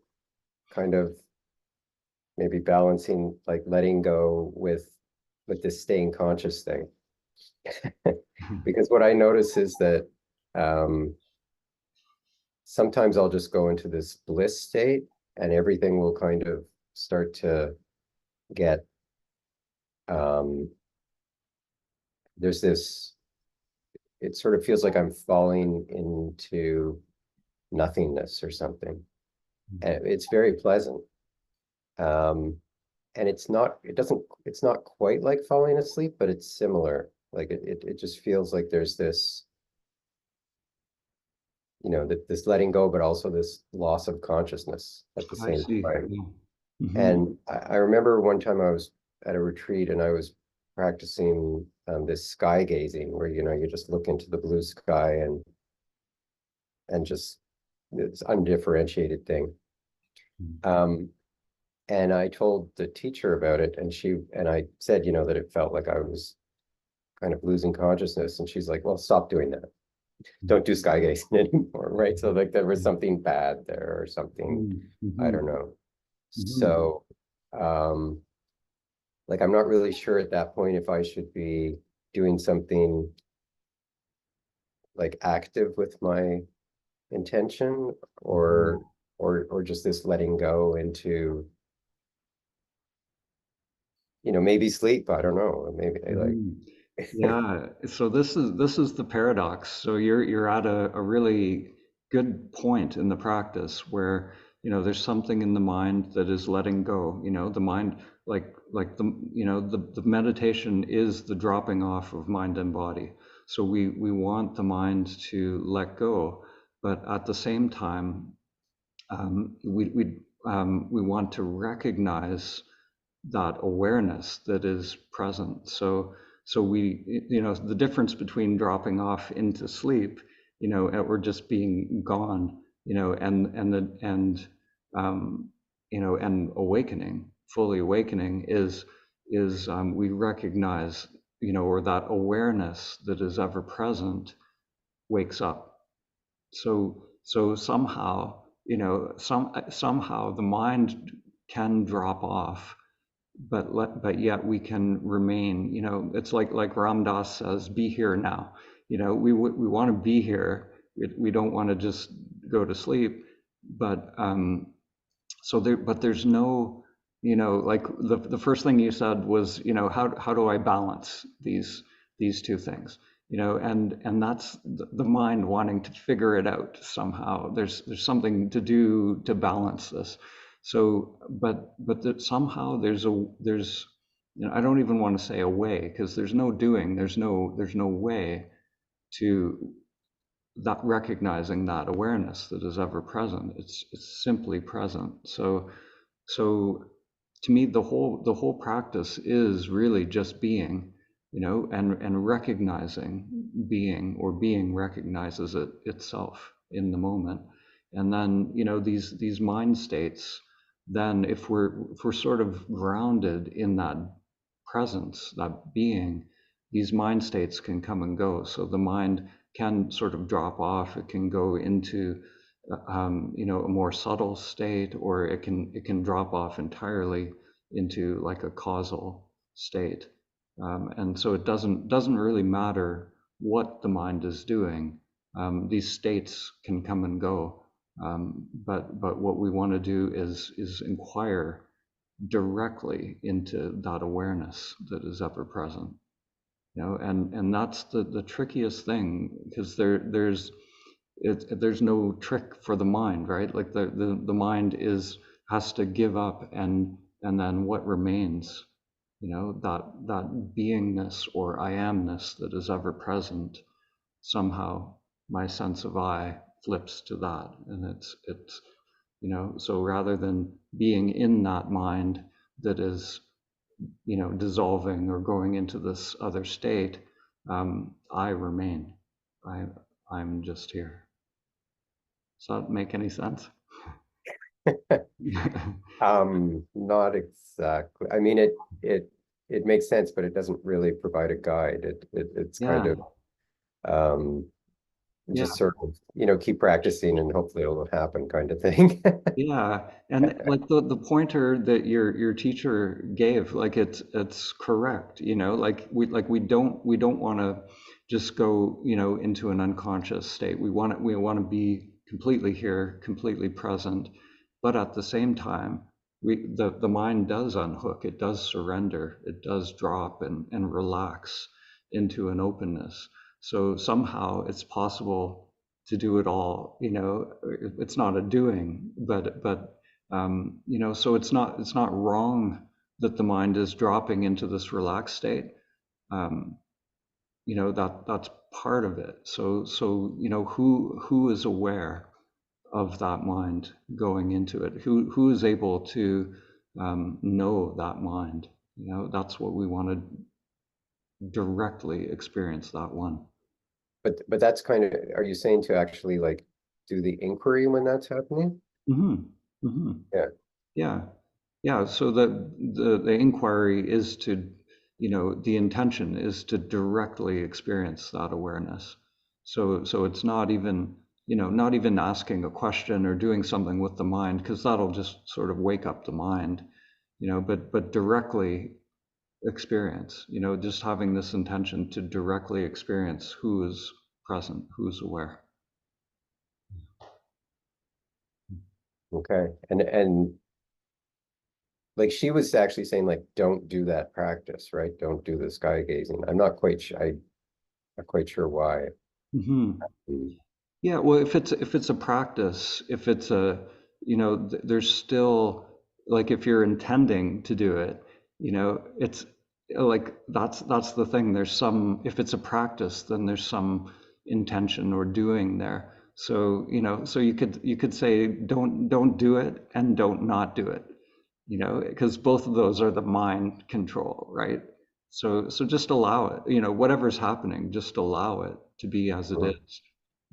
S6: kind of maybe balancing, like letting go with this staying conscious thing. Because what I notice is that sometimes I'll just go into this bliss state and everything will kind of start to get, there's this, it sort of feels like I'm falling into nothingness or something. And it's very pleasant. And it's not quite like falling asleep, but it's similar. Like it just feels like there's this, this letting go, but also this loss of consciousness at the
S1: I
S6: same
S1: see.
S6: time.
S1: Yeah. Mm-hmm.
S6: And I remember one time I was at a retreat and I was practicing this sky gazing where, you just look into the blue sky and just this undifferentiated thing. And I told the teacher about it and I said, that it felt like I was kind of losing consciousness. And she's like, well, stop doing that. Don't do sky gazing anymore, right? So like there was something bad there or something, I don't know. So, like, I'm not really sure at that point if I should be doing something like active with my intention or just this letting go into, maybe sleep. I don't know. Maybe like,
S1: Yeah. So this is the paradox. So you're at a really good point in the practice where, there's something in the mind that is letting go. The mind, like the meditation is the dropping off of mind and body. So we want the mind to let go, but at the same time, we want to recognize that awareness that is present. So we, the difference between dropping off into sleep, or just being gone, and awakening, fully awakening is we recognize, or that awareness that is ever present wakes up. So somehow, somehow the mind can drop off, but yet we can remain. It's like Ram Dass says, be here now. We want to be here. We don't want to just go to sleep, but there's no, like the first thing you said was, how do I balance these two things? And that's the mind wanting to figure it out somehow. There's something to do to balance this. So, but that somehow there's, I don't even want to say a way, because there's no doing, there's no way to that recognizing that awareness that is ever present. It's simply present. So to me, the whole practice is really just being, and recognizing being, or being recognizes it itself in the moment. And then, these mind states, then if we're sort of grounded in that presence, that being, these mind states can come and go. So the mind can sort of drop off. It can go into you know, a more subtle state, or it can drop off entirely into like a causal state. And so it doesn't really matter what the mind is doing. These states can come and go, but what we want to do is inquire directly into that awareness that is ever present. You know, and that's the trickiest thing, because there's no trick for the mind, right? Like the mind has to give up, and then what remains, you know, that beingness or I amness that is ever present. Somehow my sense of I flips to that, and it's you know, so rather than being in that mind that is, you know, dissolving or going into this other state, I remain. I'm just here. Does that make any sense?
S6: Not exactly. I mean, it makes sense, but it doesn't really provide a guide. It's kind
S1: Yeah,
S6: of um
S1: yeah,
S6: just sort of, you know, keep practicing and hopefully it'll happen kind of thing.
S1: yeah. And like the pointer that your teacher gave, like it's correct, you know, like we don't want to just go, you know, into an unconscious state. We want to be completely here, completely present, but at the same time, the mind does unhook, it does surrender, it does drop and relax into an openness. So somehow it's possible to do it all, you know. It's not a doing, but you know, so it's not wrong that the mind is dropping into this relaxed state. um, you know, that's part of it. So you know, who is aware of that mind going into it, who is able to know that mind, you know. That's what we want to directly experience, that one.
S6: But that's kind of, are you saying to actually like do the inquiry when that's happening?
S1: Mm-hmm. Mm-hmm.
S6: Yeah.
S1: Yeah, yeah. So the inquiry is to, you know, the intention is to directly experience that awareness. So it's not even, you know, not even asking a question or doing something with the mind, because that'll just sort of wake up the mind, you know. But directly experience, you know, just having this intention to directly experience who is present, who's aware.
S6: Okay. And like she was actually saying like don't do that practice, right? Don't do the sky gazing. I'm not quite sure why.
S1: Mm-hmm.
S6: Mm.
S1: Yeah, well, if it's a practice, if it's a, you know, there's still, like, if you're intending to do it, you know, it's like that's the thing. There's some, if it's a practice, then there's some intention or doing there. So, you know, so you could say don't do it and don't not do it, you know, because both of those are the mind control, right? So just allow it, you know, whatever's happening, just allow it to be as it
S6: Mhm.
S1: is.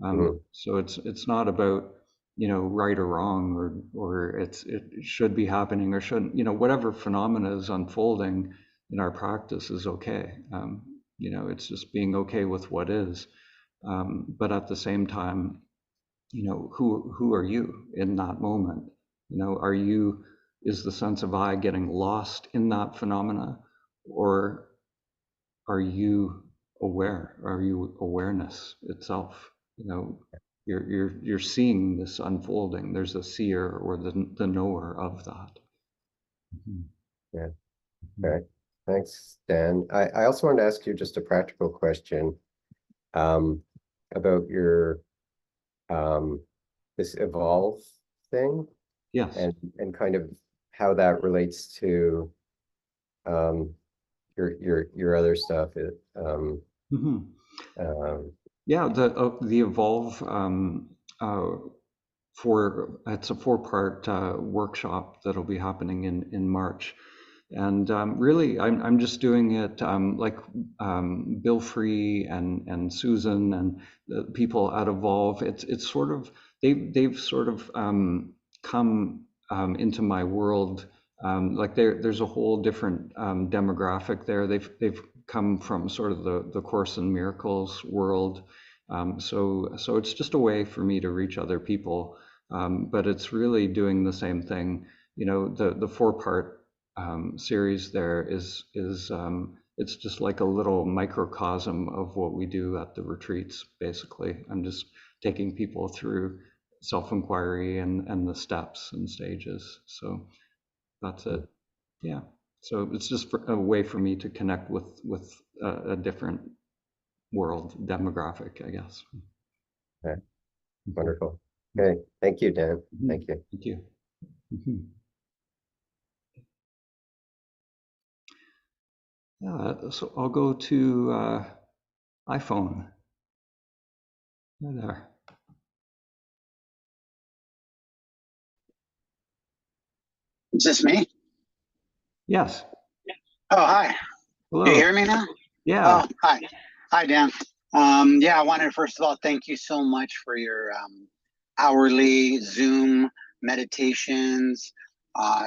S6: Mhm.
S1: So it's not about, you know, right or wrong, or it should be happening or shouldn't, you know, whatever phenomena is unfolding in our practice is okay. You know, it's just being okay with what is. But at the same time, you know, who are you in that moment? You know, is the sense of I getting lost in that phenomena, or are you aware? Are you awareness itself? You know, you're seeing this unfolding. There's a seer or the knower of that. Mhm.
S6: Yeah.
S1: Mhm.
S6: Okay. Thanks, Dan. I also wanted to ask you just a practical question um, about your this evolve thing
S1: Yes.
S6: and kind of how that relates to um, your other stuff.
S1: Mhm.
S6: Um,
S1: Yeah. The evolve, uh, it's a 4-part workshop that'll be happening in March. And really, I'm just doing it like Bill Free and Susan and the people at Evolve. It's sort of they've sort of come into my world Like there's a whole different demographic there. They've come from sort of the Course in Miracles world. So it's just a way for me to reach other people. But it's really doing the same thing. You know, the 4-part series there is it's just like a little microcosm of what we do at the retreats. Basically, I'm just taking people through self-inquiry and the steps and stages. So that's it. Yeah. So it's just a way for me to connect with a different world demographic, I guess.
S6: Okay. Wonderful. Okay. Thank you, Dan. Thank you.
S1: Thank you. Yeah, so I'll go to iPhone. There.
S7: Is this me?
S1: Yes.
S7: Oh, hi.
S1: Hello.
S7: Do you hear me now?
S1: Yeah.
S7: Oh, hi. Hi, Dan. Yeah, I wanted to first of all thank you so much for your hourly Zoom meditations.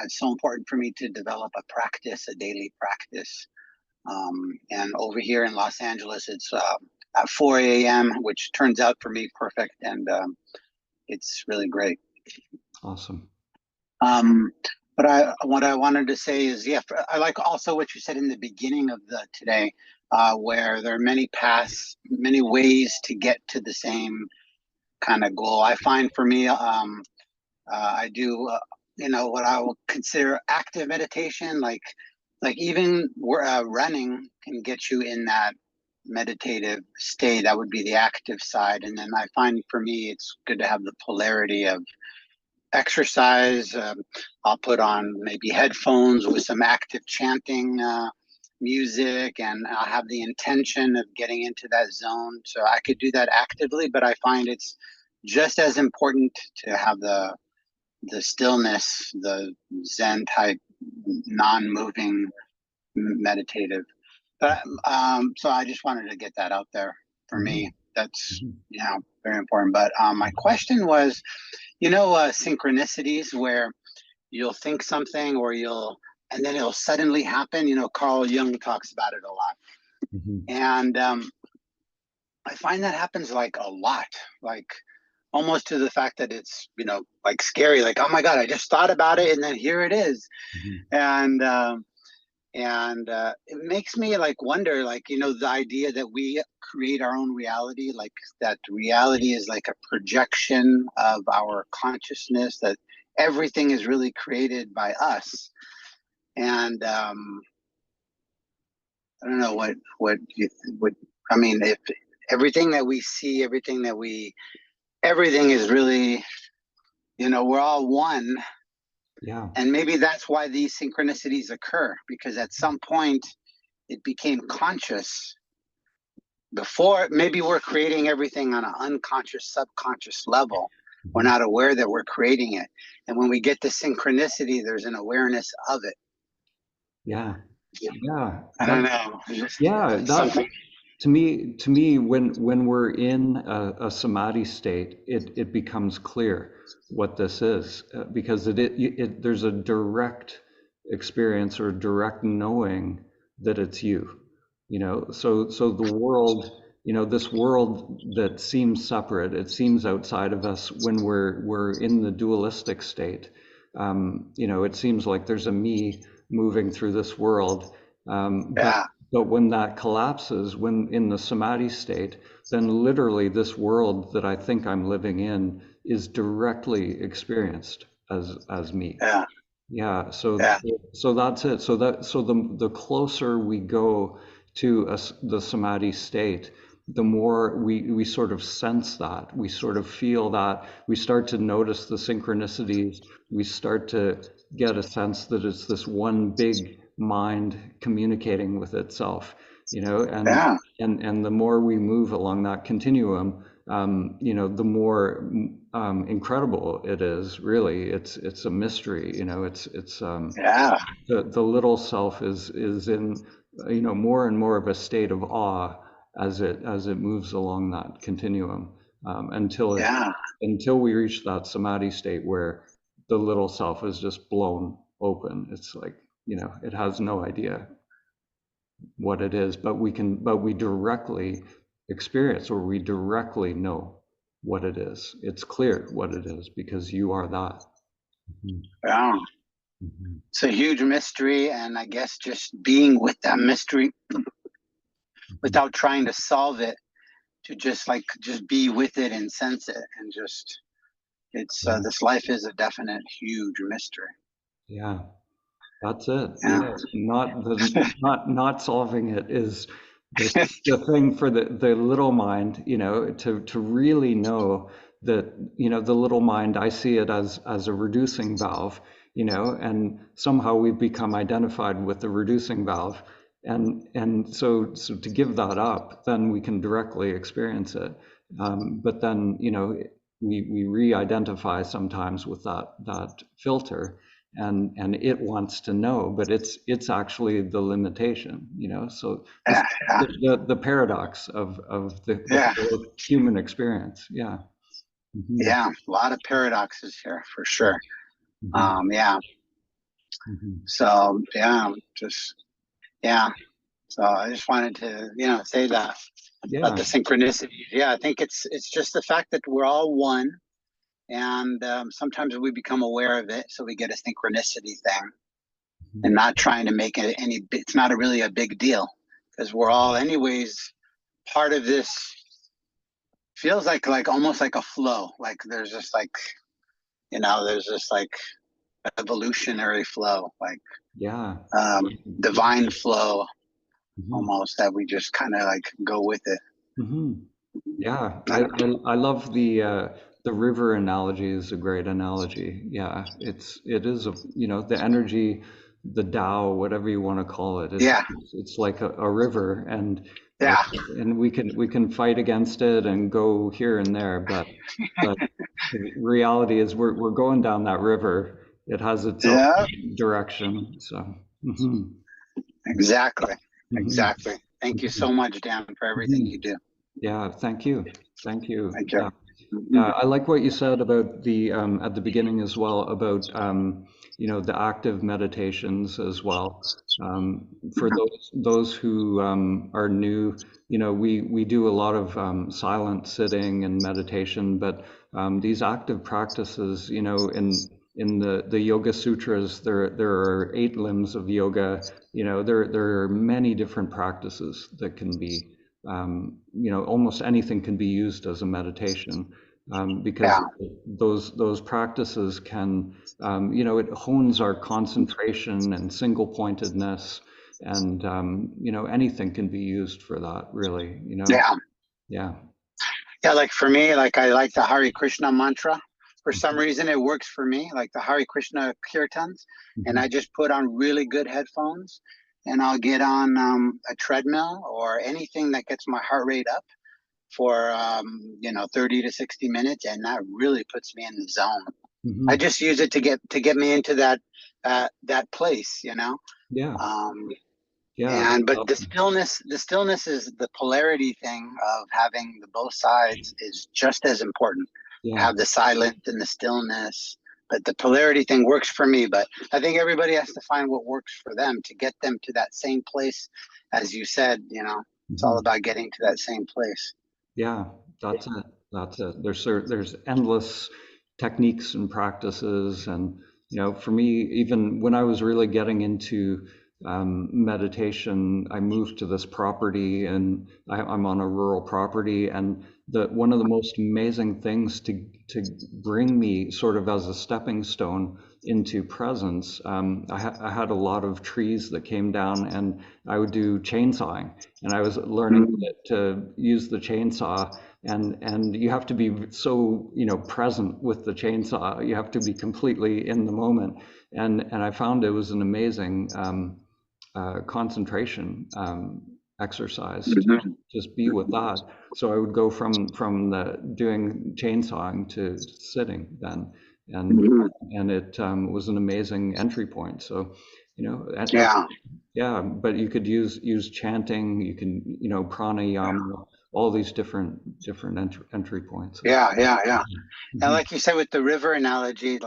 S7: It's so important for me to develop a practice, a daily practice. And over here in Los Angeles, it's at 4 a.m., which turns out for me perfect, and it's really great.
S1: Awesome.
S7: But what I wanted to say is, yeah, I like also what you said in the beginning of the today, where there are many paths, many ways to get to the same kind of goal. I find for me, I do, what I will consider active meditation, like even running can get you in that meditative state. That would be the active side. And then I find for me, it's good to have the polarity of exercise. I'll put on maybe headphones with some active chanting music, and I'll have the intention of getting into that zone. So I could do that actively, but I find it's just as important to have the stillness, the Zen type, non-moving meditative. But so I just wanted to get that out there for me. That's very important. But my question was, synchronicities where you'll think something and then it'll suddenly happen. Carl Jung talks about it a lot. And I find that happens like a lot, like almost to the fact that it's, like scary, like, oh my God, I just thought about it and then here it is. And it makes me like wonder, like, the idea that we create our own reality, like that reality is like a projection of our consciousness, that everything is really created by us. And I don't know what you would, I mean, if everything that we see, everything is really, we're all one.
S1: Yeah.
S7: And maybe that's why these synchronicities occur, because at some point it became conscious. Before, maybe we're creating everything on an unconscious, subconscious level. We're not aware that we're creating it. And when we get to synchronicity, there's an awareness of it.
S1: Yeah. Yeah.
S7: I don't know.
S1: Yeah. To me, when we're in a samadhi state, it becomes clear what this is, because there's a direct experience or direct knowing that it's you. So the world, this world that seems separate, it seems outside of us when we're in the dualistic state. It seems like there's a me moving through this world. But when that collapses, when in the samadhi state, then literally this world that I think I'm living in is directly experienced as me. Yeah. So that's it. So the closer we go to the samadhi state, the more we sort of sense that, we sort of feel that, we start to notice the synchronicities, we start to get a sense that it's this one big mind communicating with itself, and the more we move along that continuum, the more incredible it is. Really, it's a mystery. The little self is in more and more of a state of awe as it moves along that continuum, until we reach that samadhi state where the little self is just blown open. It's like, it has no idea what it is, but we directly experience, or we directly know what it is. It's clear what it is because you are that.
S7: Yeah. It's a huge mystery, and I guess just being with that mystery without trying to solve it, to just be with it and sense it, and just this life is a definite huge mystery.
S1: Yeah, that's it.
S7: Yeah.
S1: Not solving it is the thing for the little mind, to really know that, the little mind, I see it as a reducing valve, and somehow we've become identified with the reducing valve. And so to give that up, then we can directly experience it. But then, we re-identify sometimes with that filter, and it wants to know, but it's actually the limitation, so the paradox of the human experience. Yeah.
S7: Yeah, a lot of paradoxes here for sure. Yeah. So so I just wanted to say that about the synchronicities. Yeah, I think it's just the fact that we're all one, and sometimes we become aware of it, so we get a synchronicity thing, and not trying to make it it's not really a big deal, because we're all anyways part of this. Feels like almost like a flow, like there's just there's just evolutionary flow, divine flow, almost, that we just kind of go with it.
S1: Yeah, I love the river analogy. Is a great analogy. Yeah, it is the energy, the Tao, whatever you want to call it. It's like a river, and we can fight against it and go here and there, but the reality is we're going down that river. It has its own direction. So
S7: exactly. Thank you so much, Dan, for everything you do.
S1: Yeah, thank you. I like what you said about the at the beginning as well, about the active meditations as well. For those who are new, we do a lot of silent sitting and meditation, but these active practices, in the Yoga Sutras, there are 8 limbs of yoga. There are many different practices that can be, almost anything can be used as a meditation, because those practices can, it hones our concentration and single pointedness, and anything can be used for that, really.
S7: Like for me, I like the Hare Krishna mantra. For some reason, it works for me, like the Hare Krishna kirtans, and I just put on really good headphones, and I'll get on a treadmill or anything that gets my heart rate up for 30 to 60 minutes, and that really puts me in the zone. I just use it to get me into that place, but the stillness is the polarity thing of having the both sides is just as important. Have the silence and the stillness, but the polarity thing works for me. But I think everybody has to find what works for them to get them to that same place. As you said, it's all about getting to that same place.
S1: Yeah, that's it. There's endless techniques and practices, and for me, even when I was really getting into meditation, I moved to this property, and I'm on a rural property, and one of the most amazing things to bring me sort of as a stepping stone into presence, I had a lot of trees that came down, and I would do chainsawing, and I was learning to use the chainsaw, and you have to be so present with the chainsaw. You have to be completely in the moment, and I found it was an amazing concentration exercise to just be with that. So I would go from the doing chainsawing to sitting then, and it was an amazing entry point. So but you could use chanting, you can pranayama, all these different entry points.
S7: And like you said with the river analogy,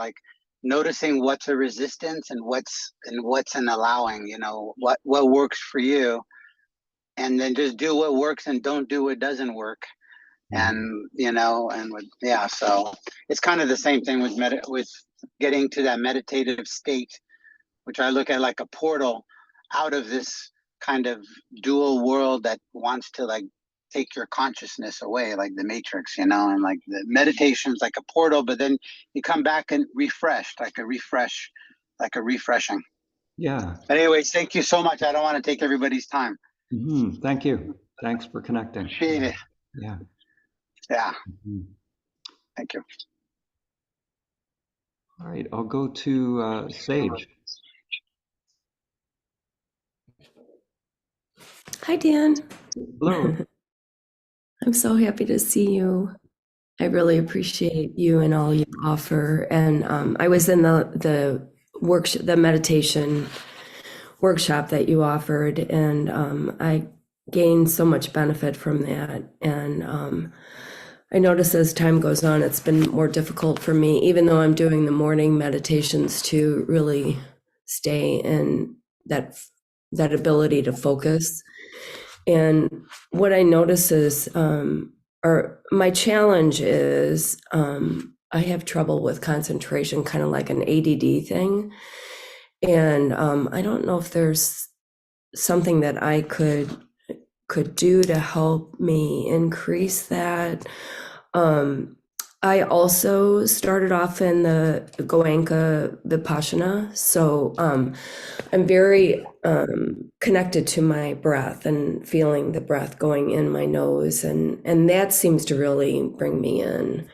S7: noticing what's a resistance and what's an allowing, what works for you, and then just do what works and don't do what doesn't work. And so it's kind of the same thing with getting to that meditative state, which I look at like a portal out of this kind of dual world that wants to like take your consciousness away, like the Matrix, and like the meditation's like a portal, but then you come back and refreshed, like a refreshing.
S1: Yeah.
S7: But anyways, thank you so much. I don't want to take everybody's time.
S1: Thank you. Thanks for connecting.
S7: Appreciate it.
S1: Yeah.
S7: Yeah. Thank you.
S1: All right, I'll go to Sage.
S8: Hi, Dan.
S1: Hello.
S8: I'm so happy to see you. I really appreciate you and all you offer. And I was in the meditation workshop that you offered, and I gained so much benefit from that. And I notice as time goes on, it's been more difficult for me, even though I'm doing the morning meditations, to really stay in that ability to focus. And what I notice is, or my challenge is, I have trouble with concentration, kind of like an ADD thing. And I don't know if there's something that I could do to help me increase that. I also started off in the Goenka Vipassana, so I'm very connected to my breath and feeling the breath going in my nose, and that seems to really bring me in.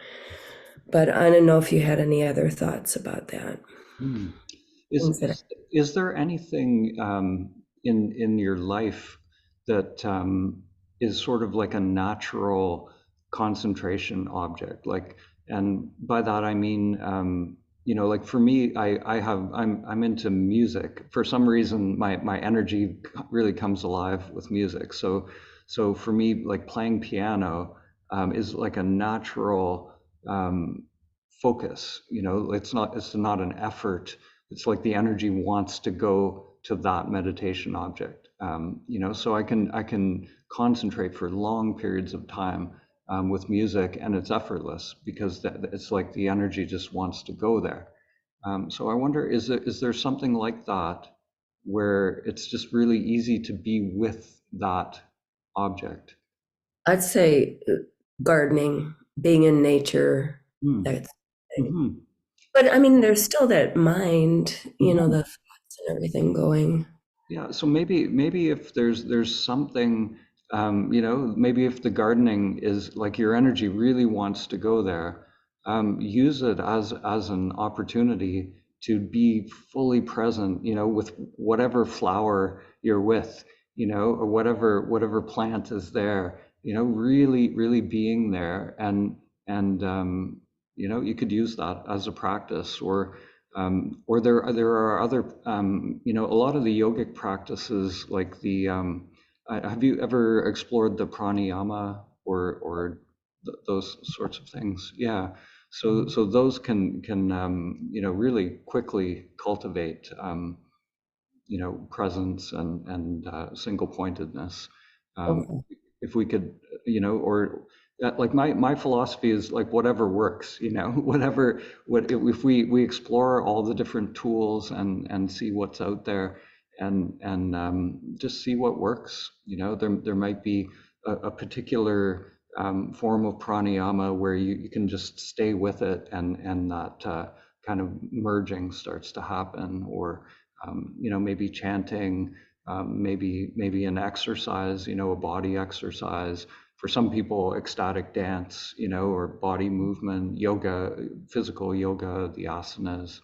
S8: But I don't know if you had any other thoughts about that.
S1: Is there anything in your life that is sort of like a natural concentration object? Like, and by that I mean, like for me, I'm into music. For some reason, my energy really comes alive with music. So for me, like playing piano is like a natural focus. It's not an effort. It's like the energy wants to go to that meditation object. So I can concentrate for long periods of time with music, and it's effortless because it's like the energy just wants to go there. So I wonder, is there something like that where it's just really easy to be with that object?
S8: I'd say gardening, being in nature. That's But I mean, there's still that mind, the thoughts and everything going.
S1: Yeah, so maybe if there's something, maybe if the gardening is like your energy really wants to go there, use it as an opportunity to be fully present, with whatever flower you're with, or whatever plant is there, really being there, and you could use that as a practice, or there are other, a lot of the yogic practices, like the, have you ever explored the pranayama or those sorts of things? Yeah. So those can really quickly cultivate, presence and single pointedness. If we could, or like my philosophy is like whatever works, if we explore all the different tools and see what's out there, and just see what works. There might be a particular form of pranayama where you can just stay with it, and that kind of merging starts to happen, or maybe chanting, maybe an exercise, a body exercise. For some people, ecstatic dance, or body movement, yoga, physical yoga, the asanas.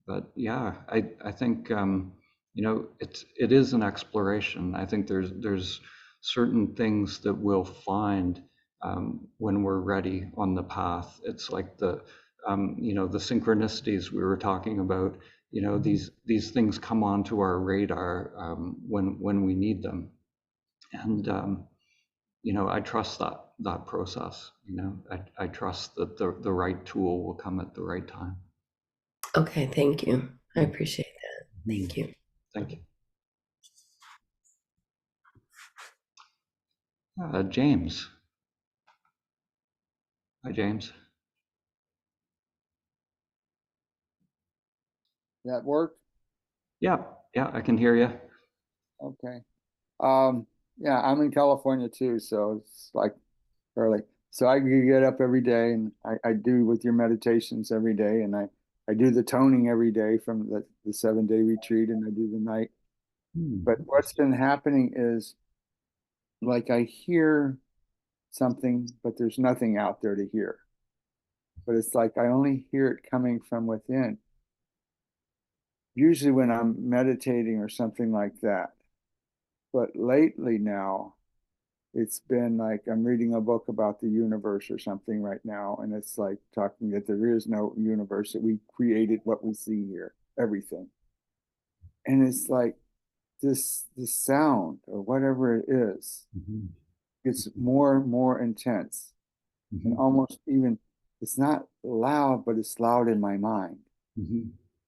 S1: But yeah, I think it is an exploration. I think there's certain things that we'll find when we're ready on the path. It's like the synchronicities we were talking about. These things come onto our radar when we need them, and I trust that process. I trust that the right tool will come at the right time.
S8: Okay, thank you. I appreciate that. Thank you.
S1: Thank you. James. Hi, James.
S9: That work?
S1: Yeah, I can hear you.
S9: Okay. Yeah, I'm in California too, so it's like early. So I get up every day and I do with your meditations every day, and I do the toning every day from the 7-day retreat, and I do the night. But what's been happening is like I hear something, but there's nothing out there to hear. But it's like I only hear it coming from within. Usually when I'm meditating or something like that. But lately now, it's been like I'm reading a book about the universe or something right now, and it's like talking that there is no universe, that we created what we see here, everything. And it's like this sound or whatever it is gets more and more intense, and almost even it's not loud, but it's loud in my mind.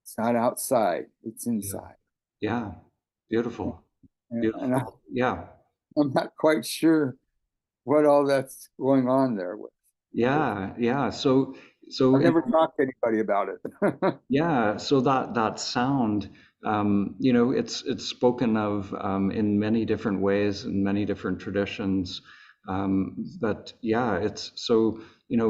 S9: It's not outside, it's inside.
S1: Yeah, beautiful.
S9: And
S1: Yeah.
S9: I'm not quite sure what all that's going on there with.
S1: Yeah. So
S9: I've never talked to anybody about it.
S1: yeah, so that sound, it's spoken of in many different ways in many different traditions. But yeah, it's so,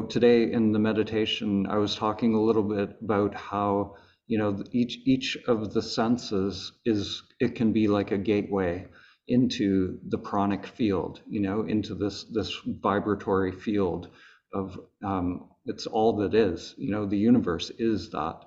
S1: today in the meditation, I was talking a little bit about how, each of the senses it can be like a gateway into the pranic field, into this vibratory field of it's all that is, the universe is that,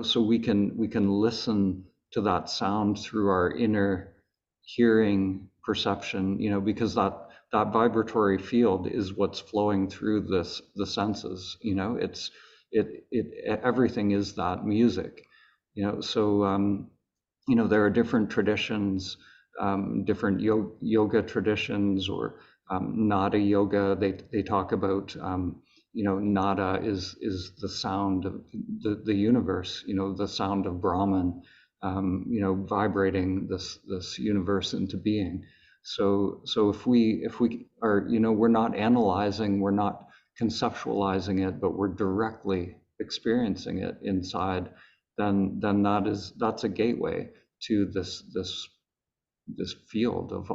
S1: so we can listen to that sound through our inner hearing perception, because that vibratory field is what's flowing through the senses, everything is that music, so there are different traditions, different yoga traditions, or nada yoga. They talk about, nada is the sound of the universe, the sound of Brahman, vibrating this universe into being. So if we are, we're not analyzing, we're not conceptualizing it, but we're directly experiencing it inside, then that's a gateway to this field of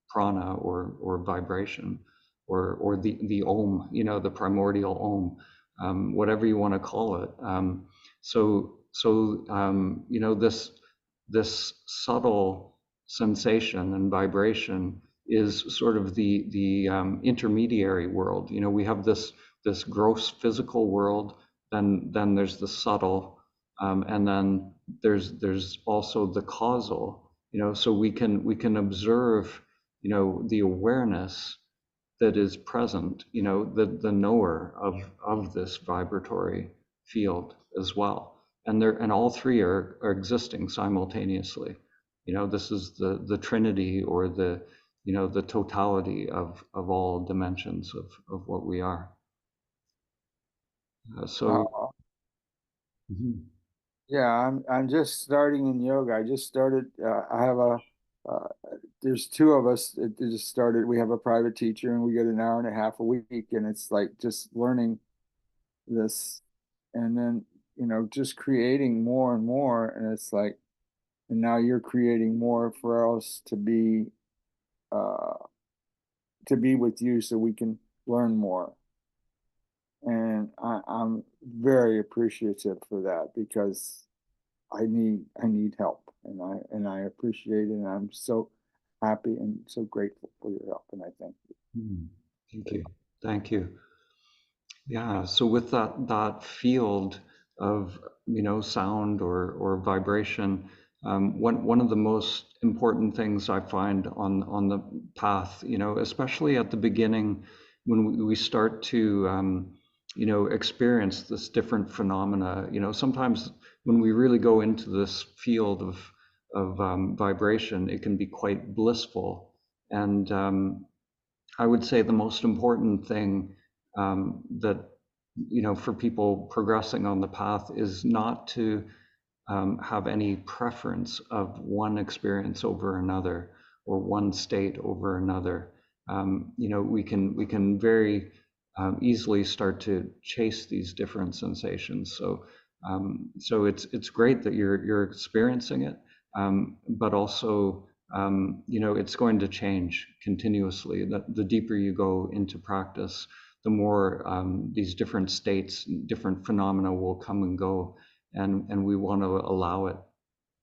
S1: prana or vibration, or the om, the primordial om, whatever you want to call it. This subtle sensation and vibration is sort of the intermediary world. We have this gross physical world, then there's the subtle, and then there's also the causal, so we can observe, the awareness that is present, the knower of this vibratory field as well. And all three are existing simultaneously. This is the trinity, or the totality of all dimensions of what we are.
S9: Yeah, I'm just starting in yoga. I just started. I have there's two of us that just started. We have a private teacher, and we get an hour and a half a week, and it's like just learning this, and then just creating more and more, and it's like, and now you're creating more for us uh, to be with you, so we can learn more. And I'm very appreciative for that, because I need help, and I appreciate it, and I'm so happy and so grateful for your help, and I thank you.
S1: Thank you. Yeah, so with that field of sound or vibration, one of the most important things I find on the path, especially at the beginning, when we start to experience this different phenomena, sometimes when we really go into this field of vibration, it can be quite blissful. And I would say the most important thing that for people progressing on the path is not to have any preference of one experience over another or one state over another. We can very easily start to chase these different sensations. So it's great that you're experiencing it, but also it's going to change continuously. The deeper you go into practice, the more these different states, different phenomena will come and go, and we want to allow it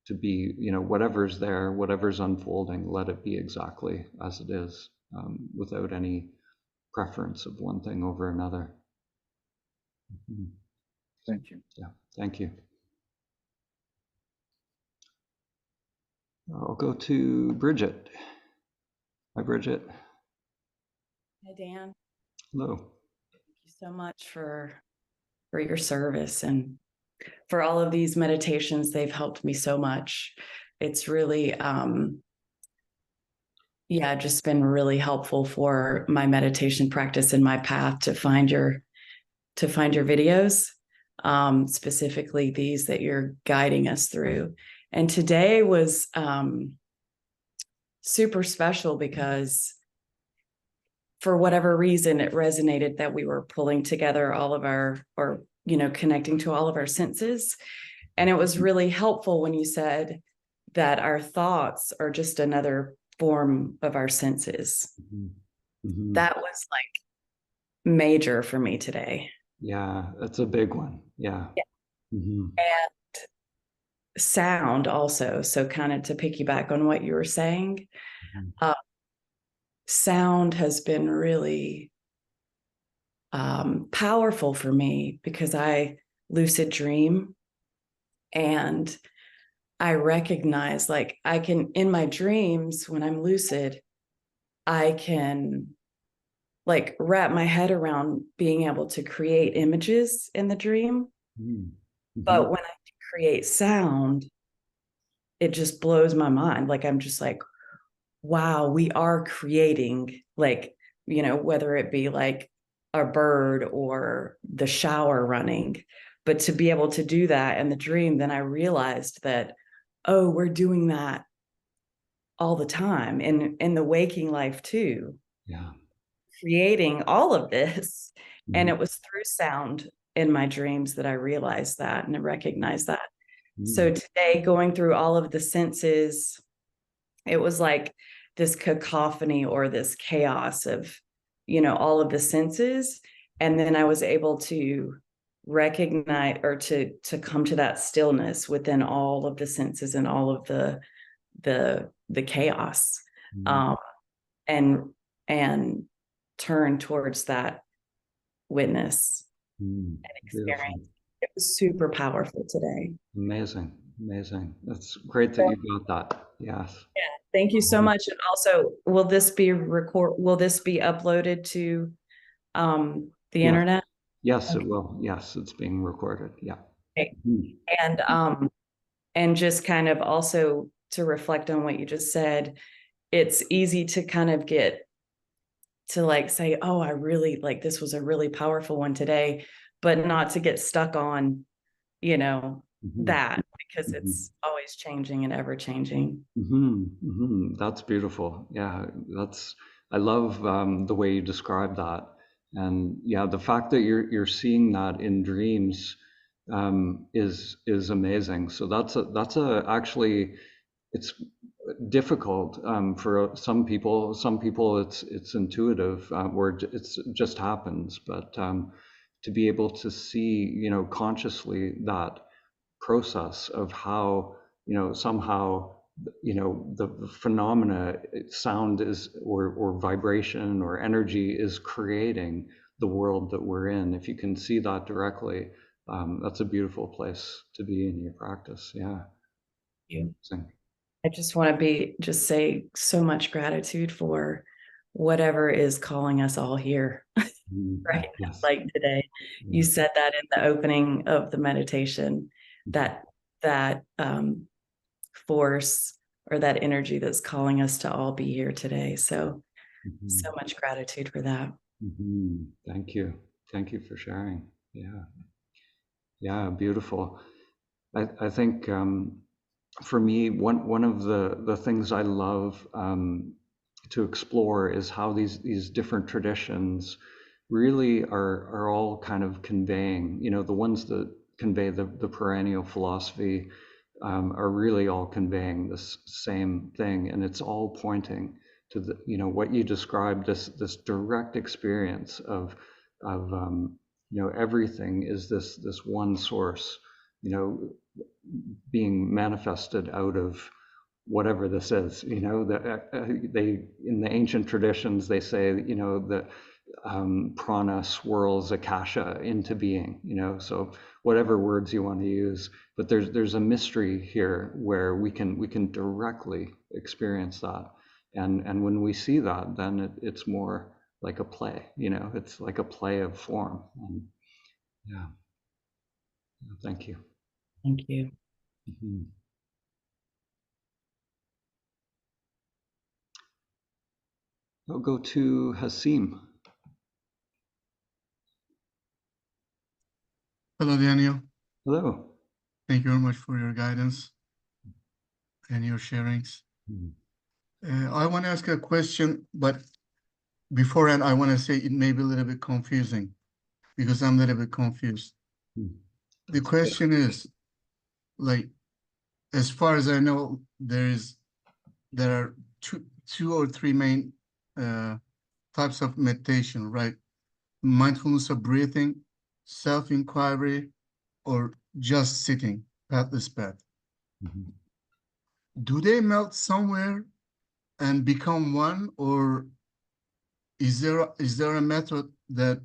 S1: to be, whatever's there, whatever's unfolding, let it be exactly as it is, without any preference of one thing over another.
S9: Thank you.
S1: Yeah, thank you. I'll go to Bridget. Hi, Bridget.
S10: Hi, Dan.
S1: Hello.
S10: Thank you so much for your service and for all of these meditations. They've helped me so much. It's really, just been really helpful for my meditation practice and my path to find your videos, specifically these that you're guiding us through. And today was super special because for whatever reason, it resonated that we were pulling together all of our, or, connecting to all of our senses. And it was really helpful when you said that our thoughts are just another form of our senses.
S1: Mm-hmm.
S10: That was like major for me today.
S1: Yeah, that's a big one. Yeah. Mm-hmm.
S10: And sound also. So kind of to piggyback on what you were saying, sound has been really powerful for me because I lucid dream, and I recognize, like, I can, in my dreams, when I'm lucid, I can like wrap my head around being able to create images in the dream.
S1: Mm-hmm.
S10: But when I create sound, it just blows my mind. Like, I'm just like, wow, we are creating, like, whether it be like a bird or the shower running. But to be able to do that in the dream, then I realized that, oh, we're doing that all the time in the waking life too.
S1: Yeah.
S10: Creating all of this.
S1: Mm-hmm.
S10: And it was through sound in my dreams that I realized that and I recognized that. Mm-hmm. So today, going through all of the senses, it was like this cacophony or this chaos of, all of the senses. And then I was able to recognize, or to come to that stillness within all of the senses and all of the chaos, and turn towards that witness and experience. Beautiful. It was super powerful today.
S1: Amazing. That's great that you got that. Yes.
S10: Yeah. Thank you so much. And also, will this be uploaded to the internet?
S1: Yes, okay. It will. Yes, it's being recorded. Yeah.
S10: Okay. And just kind of also to reflect on what you just said, it's easy to kind of get to like say, oh, I really like, this was a really powerful one today, but not to get stuck on, that, because it's always changing and ever changing.
S1: That's beautiful. Yeah, I love the way you describe that. And yeah, the fact that you're seeing that in dreams is amazing. So that's actually, it's difficult for some people. Some people it's intuitive, where it just happens. But to be able to see, consciously that process of how, somehow, the phenomena, sound is, or vibration or energy is creating the world that we're in. If you can see that directly, that's a beautiful place to be in your practice. Yeah.
S10: I just want to say so much gratitude for whatever is calling us all here. Right. Yes. Like today, you said that in the opening of the meditation, that force or that energy that's calling us to all be here today. So, so much gratitude for that.
S1: Thank you. Thank you for sharing. Yeah. Yeah, beautiful. I think for me, one of the things I love to explore is how these different traditions really are all kind of conveying, the ones that convey the perennial philosophy are really all conveying this same thing, and it's all pointing to what you described, this direct experience of everything is this one source, being manifested out of whatever this is. That they, in the ancient traditions, they say that prana swirls akasha into being. So whatever words you want to use, but there's a mystery here where we can directly experience that, and when we see that, then it's more like a play. It's like a play of form. And yeah, thank you.
S10: Thank you.
S1: Mhm. I'll go to Hasim.
S11: Hello, Daniel.
S1: Hello.
S11: Thank you very much for your guidance and your sharings. I want to ask a question, but beforehand, I want to say it may be a little bit confusing because I'm a little bit confused. The question is, like, as far as I know, there are two or three main types of meditation, right? Mindfulness of breathing, self-inquiry, or just sitting, pathless path. Do they melt somewhere and become one, or is there a method that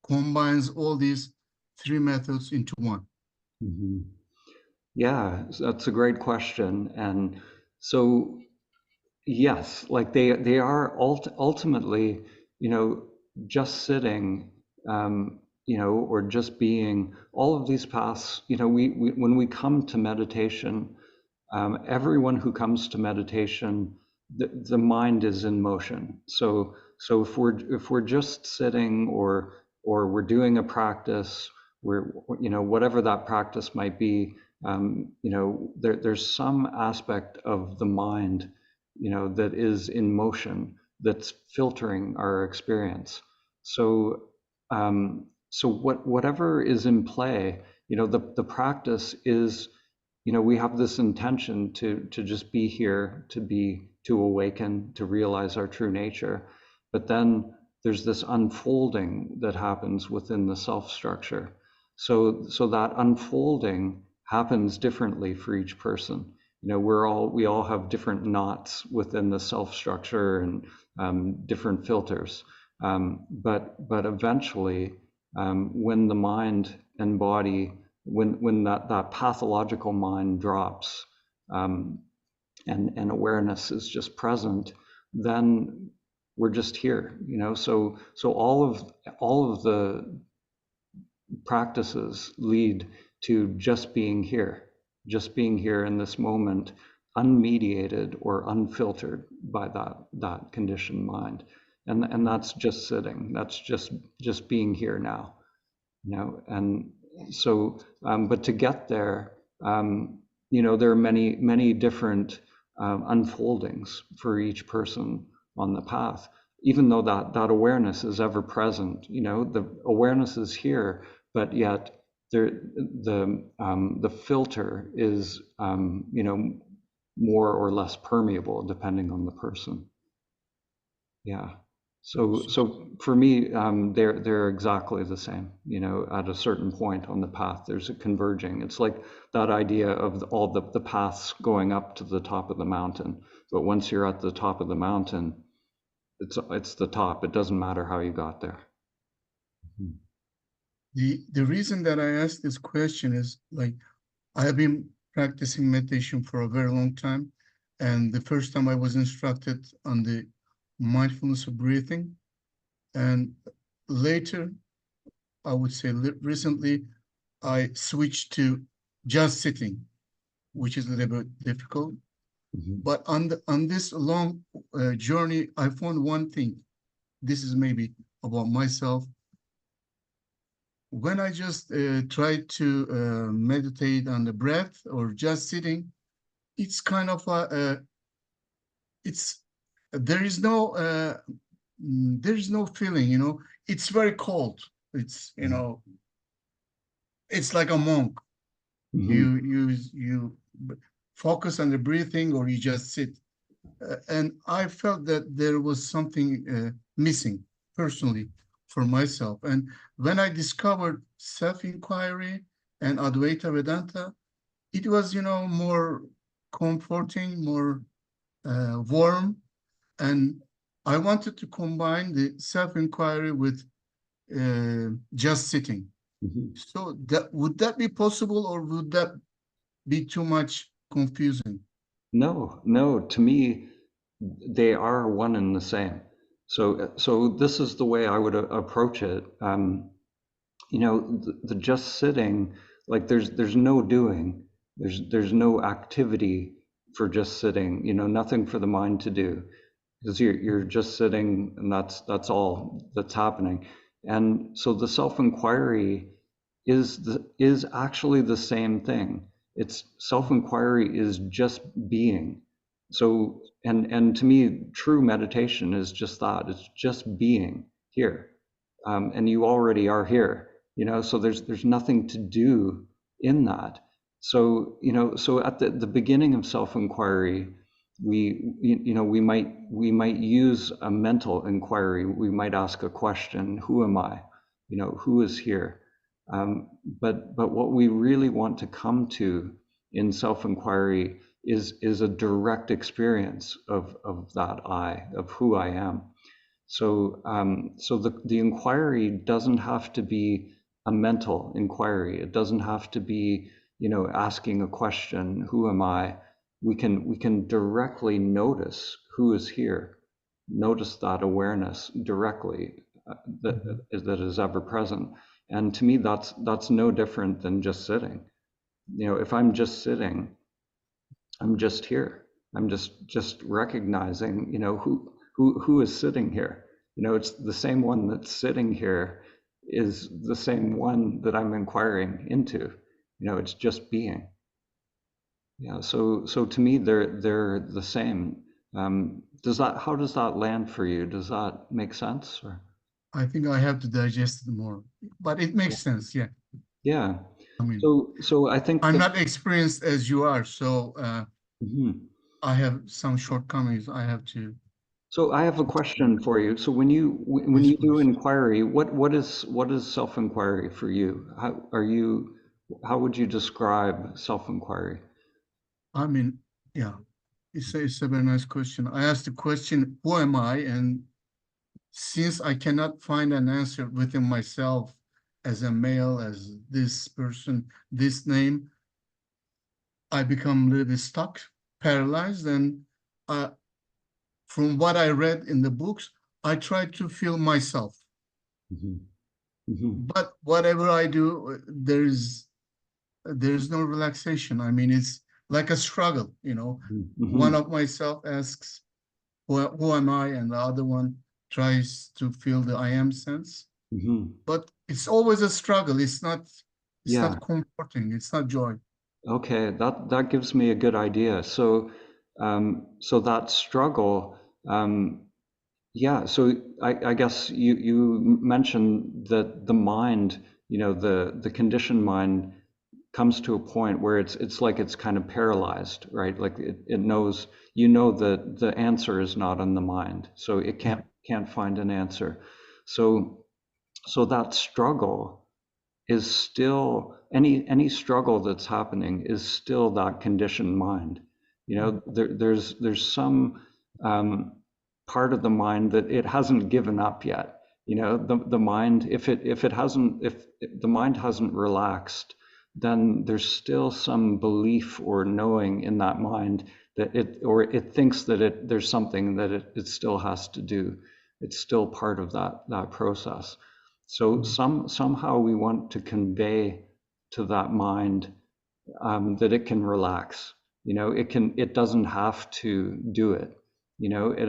S11: combines all these three methods into one?
S1: Yeah, that's a great question. And so, yes, like they are ultimately, just sitting, or just being. All of these paths, we when we come to meditation, everyone who comes to meditation, the mind is in motion. So if we're just sitting, or we're doing a practice, we're whatever that practice might be, there's some aspect of the mind that is in motion, that's filtering our experience. So whatever is in play, the practice is, we have this intention to just be here, to awaken, to realize our true nature. But then there's this unfolding that happens within the self structure. So that unfolding happens differently for each person. We all have different knots within the self structure, and different filters. But eventually, when the mind and body, when that pathological mind drops, and awareness is just present, then we're just here. So all of the practices lead to just being here in this moment, unmediated or unfiltered by that conditioned mind. And that's just sitting. That's just being here now. And so, but to get there, there are many different unfoldings for each person on the path. Even though that awareness is ever present, the awareness is here, but yet the filter is, more or less permeable depending on the person. Yeah. So for me, they're exactly the same. At a certain point on the path, there's a converging. It's like that idea of all the paths going up to the top of the mountain. But once you're at the top of the mountain, it's the top. It doesn't matter how you got there.
S11: The reason that I asked this question is, like, I have been practicing meditation for a very long time, and the first time I was instructed on the mindfulness of breathing, and later, I would say recently, I switched to just sitting, which is a little bit difficult. But on this long journey, I found one thing. This is maybe about myself. when I just try to meditate on the breath or just sitting, it's kind of it's there is no feeling, you know. It's very cold. It's, you know, it's like a monk. You focus on the breathing or you just sit. And I felt that there was something missing personally for myself. And when I discovered self-inquiry and Advaita Vedanta, it was, you know, more comforting, more warm. And I wanted to combine the self-inquiry with just sitting. So that would that be possible, or would that be too much confusing?
S1: No, to me, they are one and the same. So this is the way I would approach it. You know, the just sitting, like there's no doing, there's no activity for just sitting, you know, nothing for the mind to do, because you're just sitting, and that's all that's happening. And so the self-inquiry is actually the same thing. It's self-inquiry is just being. So and to me, true meditation is just that. It's just being here, and you already are here. You know, so there's nothing to do in that. So you know, so at the beginning of self-inquiry, we might use a mental inquiry. We might ask a question: Who am I? You know, who is here? But what we really want to come to in self-inquiry is a direct experience of that I, of who I am. So so the inquiry doesn't have to be a mental inquiry. It doesn't have to be, you know, asking a question: Who am I? We can directly notice who is here, notice that awareness directly, that is ever present. And to me, that's no different than just sitting. You know, if I'm just sitting, I'm just here. I'm just recognizing, you know, who is sitting here. You know, it's the same one that's sitting here is the same one that I'm inquiring into. You know, it's just being. Yeah. So to me, they're the same. How does that land for you? Does that make sense? Or?
S11: I think I have to digest it more, but it makes sense. Yeah.
S1: Yeah.
S11: I mean,
S1: so I think
S11: I'm not experienced as you are, so
S1: Mhm.
S11: I have some shortcomings. I have to.
S1: So I have a question for you. So when you do inquiry, what is self-inquiry for you? How would you describe self-inquiry?
S11: I mean, yeah, it's a very nice question. I asked the question, who am I? And since I cannot find an answer within myself as a male, as this person, this name, I become a little bit stuck, paralyzed. And from what I read in the books, I try to feel myself. But whatever I do, there's no relaxation. I mean, it's like a struggle, you know. One of myself asks, who am I? And the other one tries to feel the I am sense. But it's always a struggle. It's not comforting. It's not joy.
S1: Okay, that gives me a good idea. So so that struggle, yeah, so I guess you mentioned that the mind, you know, the conditioned mind comes to a point where it's like it's kind of paralyzed, right? Like it knows, you know, that the answer is not in the mind, so it can't find an answer. So that struggle is still any struggle that's happening is still that conditioned mind. You know, there's some part of the mind that it hasn't given up yet. You know, the mind, if the mind hasn't relaxed, then there's still some belief or knowing in that mind that it thinks that there's something that it still has to do. It's still part of that process. So somehow we want to convey to that mind that it can relax. You know, it doesn't have to do it. You know, it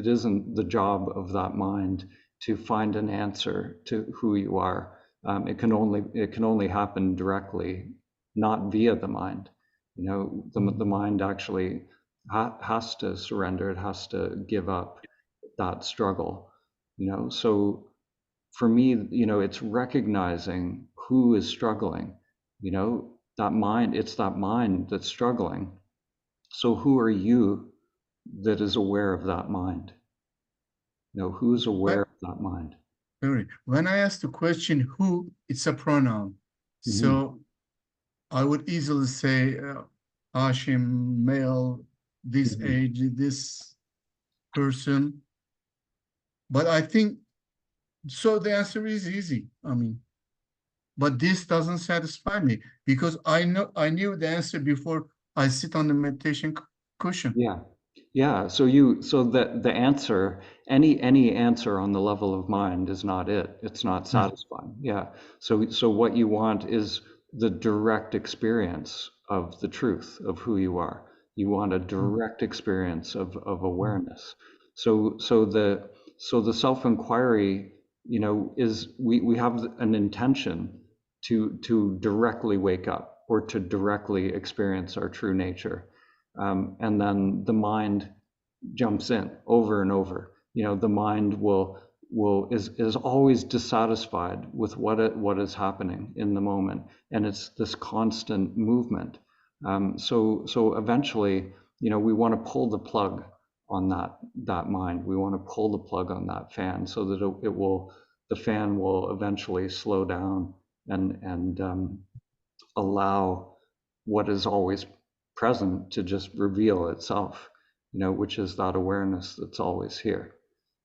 S1: isn't the job of that mind to find an answer to who you are. It can only happen directly, not via the mind. You know, the mind actually has to surrender. It has to give up that struggle. You know, so for me, you know, it's recognizing who is struggling. You know, that mind. It's that mind that's struggling. So who are you that is aware of that mind? You know, who's aware of that mind?
S11: Sorry, when I ask the question who, it's a pronoun. So I would easily say Hashim, male, this age, this person. But I think, so the answer is easy. I mean, but this doesn't satisfy me because I knew the answer before I sit on the meditation cushion.
S1: Yeah. So the answer, any answer on the level of mind is not it. It's not satisfying. Yeah. So what you want is the direct experience of the truth of who you are. You want a direct experience of awareness. So the self-inquiry, you know, is we have an intention to directly wake up or to directly experience our true nature. And then the mind jumps in over and over. You know, the mind is always dissatisfied with what is happening in the moment, and it's this constant movement. So eventually, you know, we want to pull the plug on that mind. We want to pull the plug on that fan so that the fan will eventually slow down and allow what is always present to just reveal itself, you know, which is that awareness that's always here.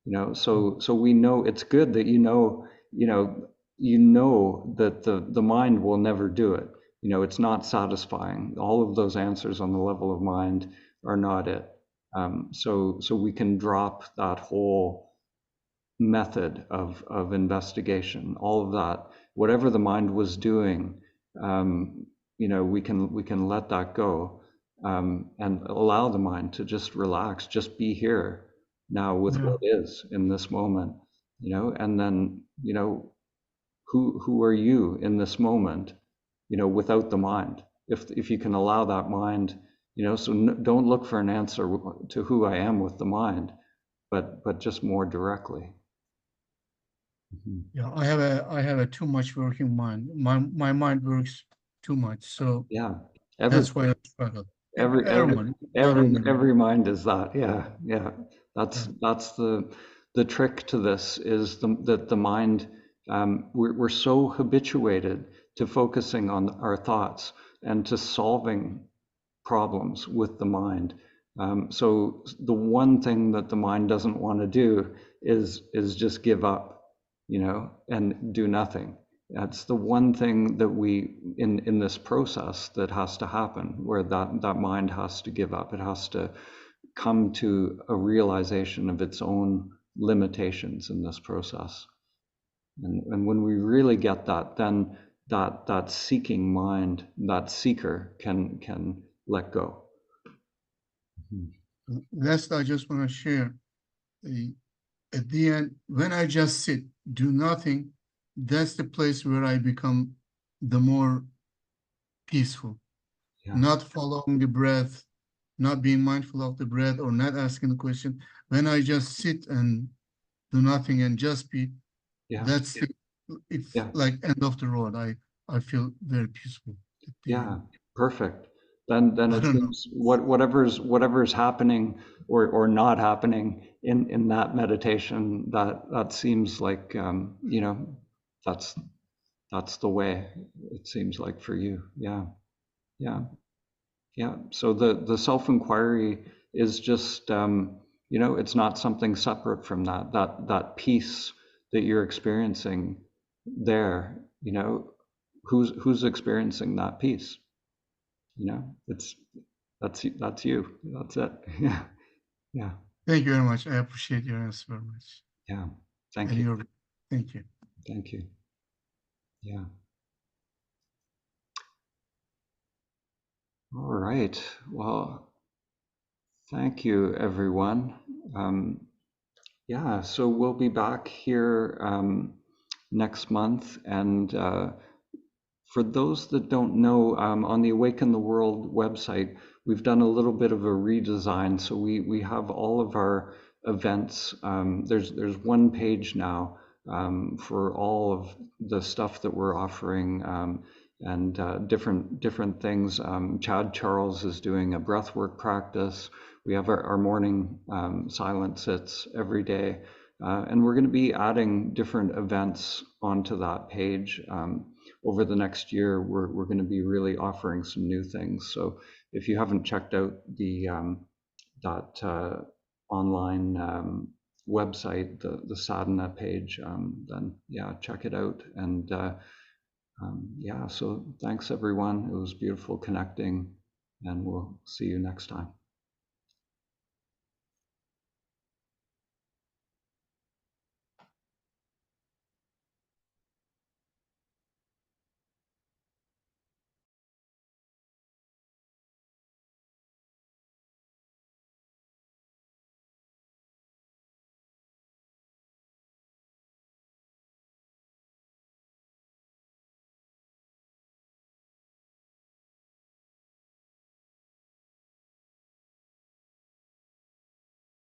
S1: You know, so we know it's good that you know that the mind will never do it. You know, it's not satisfying. All of those answers on the level of mind are not it. So we can drop that whole method of investigation, all of that, whatever the mind was doing. You know, we can let that go, and allow the mind to just relax, just be here now with what is in this moment, you know, and then, you know, who are you in this moment, you know, without the mind, if you can allow that mind, you know, so don't look for an answer to who I am with the mind, but just more directly.
S11: Yeah, I have a too much working mind. My mind works too much, so
S1: Yeah,
S11: that's why I struggle.
S1: every mind is that. Yeah. That's the trick to this is that the mind, we're so habituated to focusing on our thoughts and to solving problems with the mind. So the one thing that the mind doesn't want to do is just give up, you know, and do nothing. That's the one thing that we in this process that has to happen, where that mind has to give up. It has to come to a realization of its own limitations in this process. And when we really get that, then that seeking mind, that seeker can let go.
S11: Last, I just want to share, at the end, when I just sit, do nothing, that's the place where I become the more peaceful. Not following the breath, not being mindful of the breath, or not asking the question. When I just sit and do nothing and just be, it's like end of the road. I feel very peaceful.
S1: Perfect. Then it seems whatever's happening or not happening in that meditation, that seems like, you know, that's the way it seems like for you. Yeah. So the self-inquiry is just, you know, it's not something separate from that peace that you're experiencing there, you know, who's experiencing that peace? You know, that's you. That's it. Yeah.
S11: Thank you very much. I appreciate your answer very much.
S1: Yeah. Thank you.
S11: Thank you.
S1: Thank you. Yeah. All right. Well, thank you, everyone. Yeah, so we'll be back here next month. And for those that don't know, on the Awaken the World website, we've done a little bit of a redesign. So we have all of our events. There's one page now for all of the stuff that we're offering, and different things. Chad Charles is doing a breathwork practice. We have our morning silent sits every day. And we're going to be adding different events onto that page. Over the next year, we're going to be really offering some new things. So if you haven't checked out the that online website, the Sadhana page, then yeah, check it out. And yeah, so thanks everyone. It was beautiful connecting, and we'll see you next time.